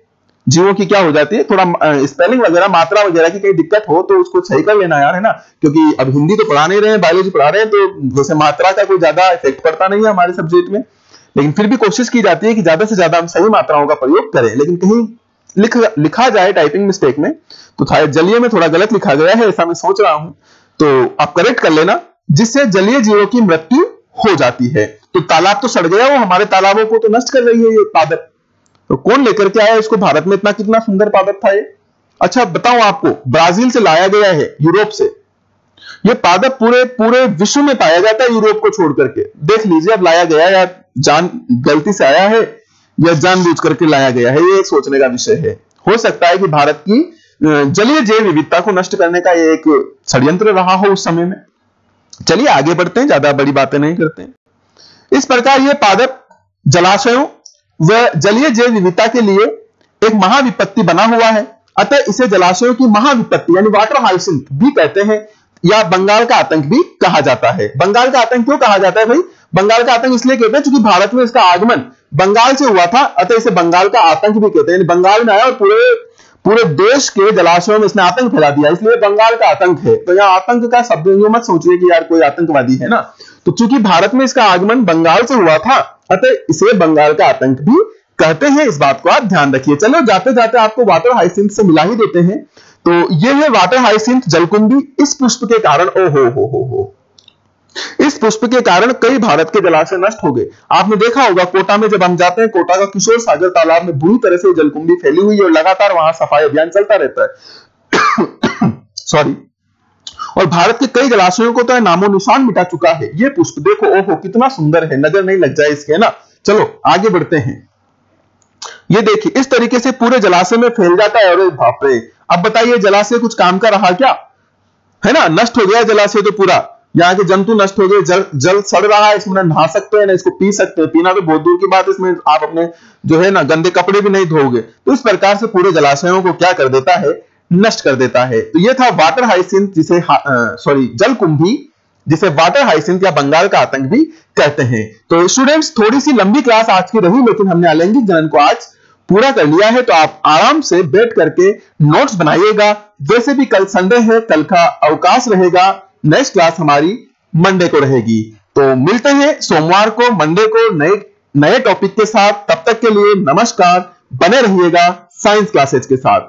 जीवों की क्या हो जाती है, थोड़ा स्पेलिंग वगैरह, मात्रा वगैरह की कहीं दिक्कत हो तो उसको सही कर लेना यार, है ना। क्योंकि अब हिंदी तो पढ़ा नहीं रहे हैं, बायोलॉजी पढ़ा रहे हैं, तो वैसे मात्रा का कोई ज्यादा इफेक्ट पड़ता नहीं है हमारे सब्जेक्ट में, लेकिन फिर भी कोशिश की जाती है कि ज्यादा से ज्यादा हम सही मात्राओं का प्रयोग करें। लेकिन कहीं लिखा जाए टाइपिंग मिस्टेक में तो शायद जलीय में थोड़ा गलत लिखा गया है, ऐसा मैं सोच रहा हूं, तो आप करेक्ट कर लेना, जिससे जलीय जीवों की मृत्यु हो जाती है। तो तालाब तो सड़ गया, वो हमारे तालाबों को तो नष्ट कर रही है ये पादप। तो कौन लेकर के आया इसको भारत में? इतना कितना सुंदर पादप था ये। अच्छा बताऊं आपको, ब्राजील से लाया गया है, यूरोप से। ये पादप पूरे विश्व में पाया जाता है, यूरोप को छोड़ करके। देख लीजिए अब लाया गया या गलती से आया है या जानबूझ करके लाया गया है, ये एक सोचने का विषय है। हो सकता है कि भारत की जलीय जैव विविधता को नष्ट करने का ये एक षड्यंत्र रहा हो उस समय में। चलिए आगे बढ़ते हैं, ज्यादा बड़ी बातें नहीं करते हैं। इस प्रकार ये पादप जलाशयों व जलीय जैव विविधता के लिए एक महाविपत्ति बना हुआ है। अतः इसे जलाशयों की महाविपत्ति यानी वाटर हाइसिंथ भी कहते हैं, या बंगाल का आतंक भी कहा जाता है। बंगाल का आतंक क्यों कहा जाता है भाई? बंगाल का आतंक इसलिए कहते हैं क्योंकि भारत में इसका आगमन बंगाल से हुआ था, अतः इसे बंगाल का आतंक भी कहते हैं। बंगाल में आया और पूरे देश के जलाशयों में इसने आतंक फैला दिया, इसलिए बंगाल का आतंक है। तो यहां आतंक का शब्द यूं मत सोचिए कि यार कोई आतंकवादी है ना, तो चूंकि भारत में इसका आगमन बंगाल से हुआ था, अतः इसे बंगाल का आतंक भी कहते हैं। इस बात को आप ध्यान रखिए। चलो जाते जाते आपको वाटर हाइसिंथ से मिला ही देते हैं। तो ये है वाटर हाइसिंथ जलकुंभी। इस पुष्प के कारण हो इस पुष्प के कारण कई भारत के जलाशय नष्ट हो गए। आपने देखा होगा कोटा में जब हम जाते हैं, कोटा का किशोर सागर तालाब में बुरी तरह से जलकुंभी फैली हुई है और लगातार वहां सफाई अभियान चलता रहता है। सॉरी। और भारत के कई जलाशयों को तो नामो निशान मिटा चुका है ये पुष्प। देखो ओहो कितना सुंदर है, नजर नहीं लग जाए इसके ना। चलो आगे बढ़ते हैं। ये देखिए इस तरीके से पूरे जलाशय में फैल जाता है। अरे बाप रे, अब बताइए जलाशय कुछ काम का रहा क्या? है ना, नष्ट हो गया जलाशय तो पूरा। यहाँ के जंतु नष्ट हो गए, जल सड़ रहा है, इसमें नहा सकते हैं ना इसको पी सकते हैं। पीना तो बहुत दूर की बात है, इसमें आप अपने जो है ना गंदे कपड़े भी नहीं धोगे। तो इस प्रकार से पूरे जलाशयों को क्या कर देता है? नष्ट कर देता है। तो ये था वाटर हाइसिंथ, जिसे जलकुंभी, जिसे वाटर हाइसिंथ या बंगाल का आतंक भी कहते हैं। तो स्टूडेंट्स थोड़ी सी लंबी क्लास आज की रही, लेकिन हमने अलैंगिक जनन को आज पूरा कर लिया है। तो आप आराम से बैठ करके नोट्स बनाइएगा। वैसे भी कल संडे है, कल का अवकाश रहेगा। नेक्स्ट क्लास हमारी मंडे को रहेगी। तो मिलते हैं सोमवार को, मंडे को नए टॉपिक के साथ। तब तक के लिए नमस्कार, बने रहिएगा साइंस क्लासेज के साथ।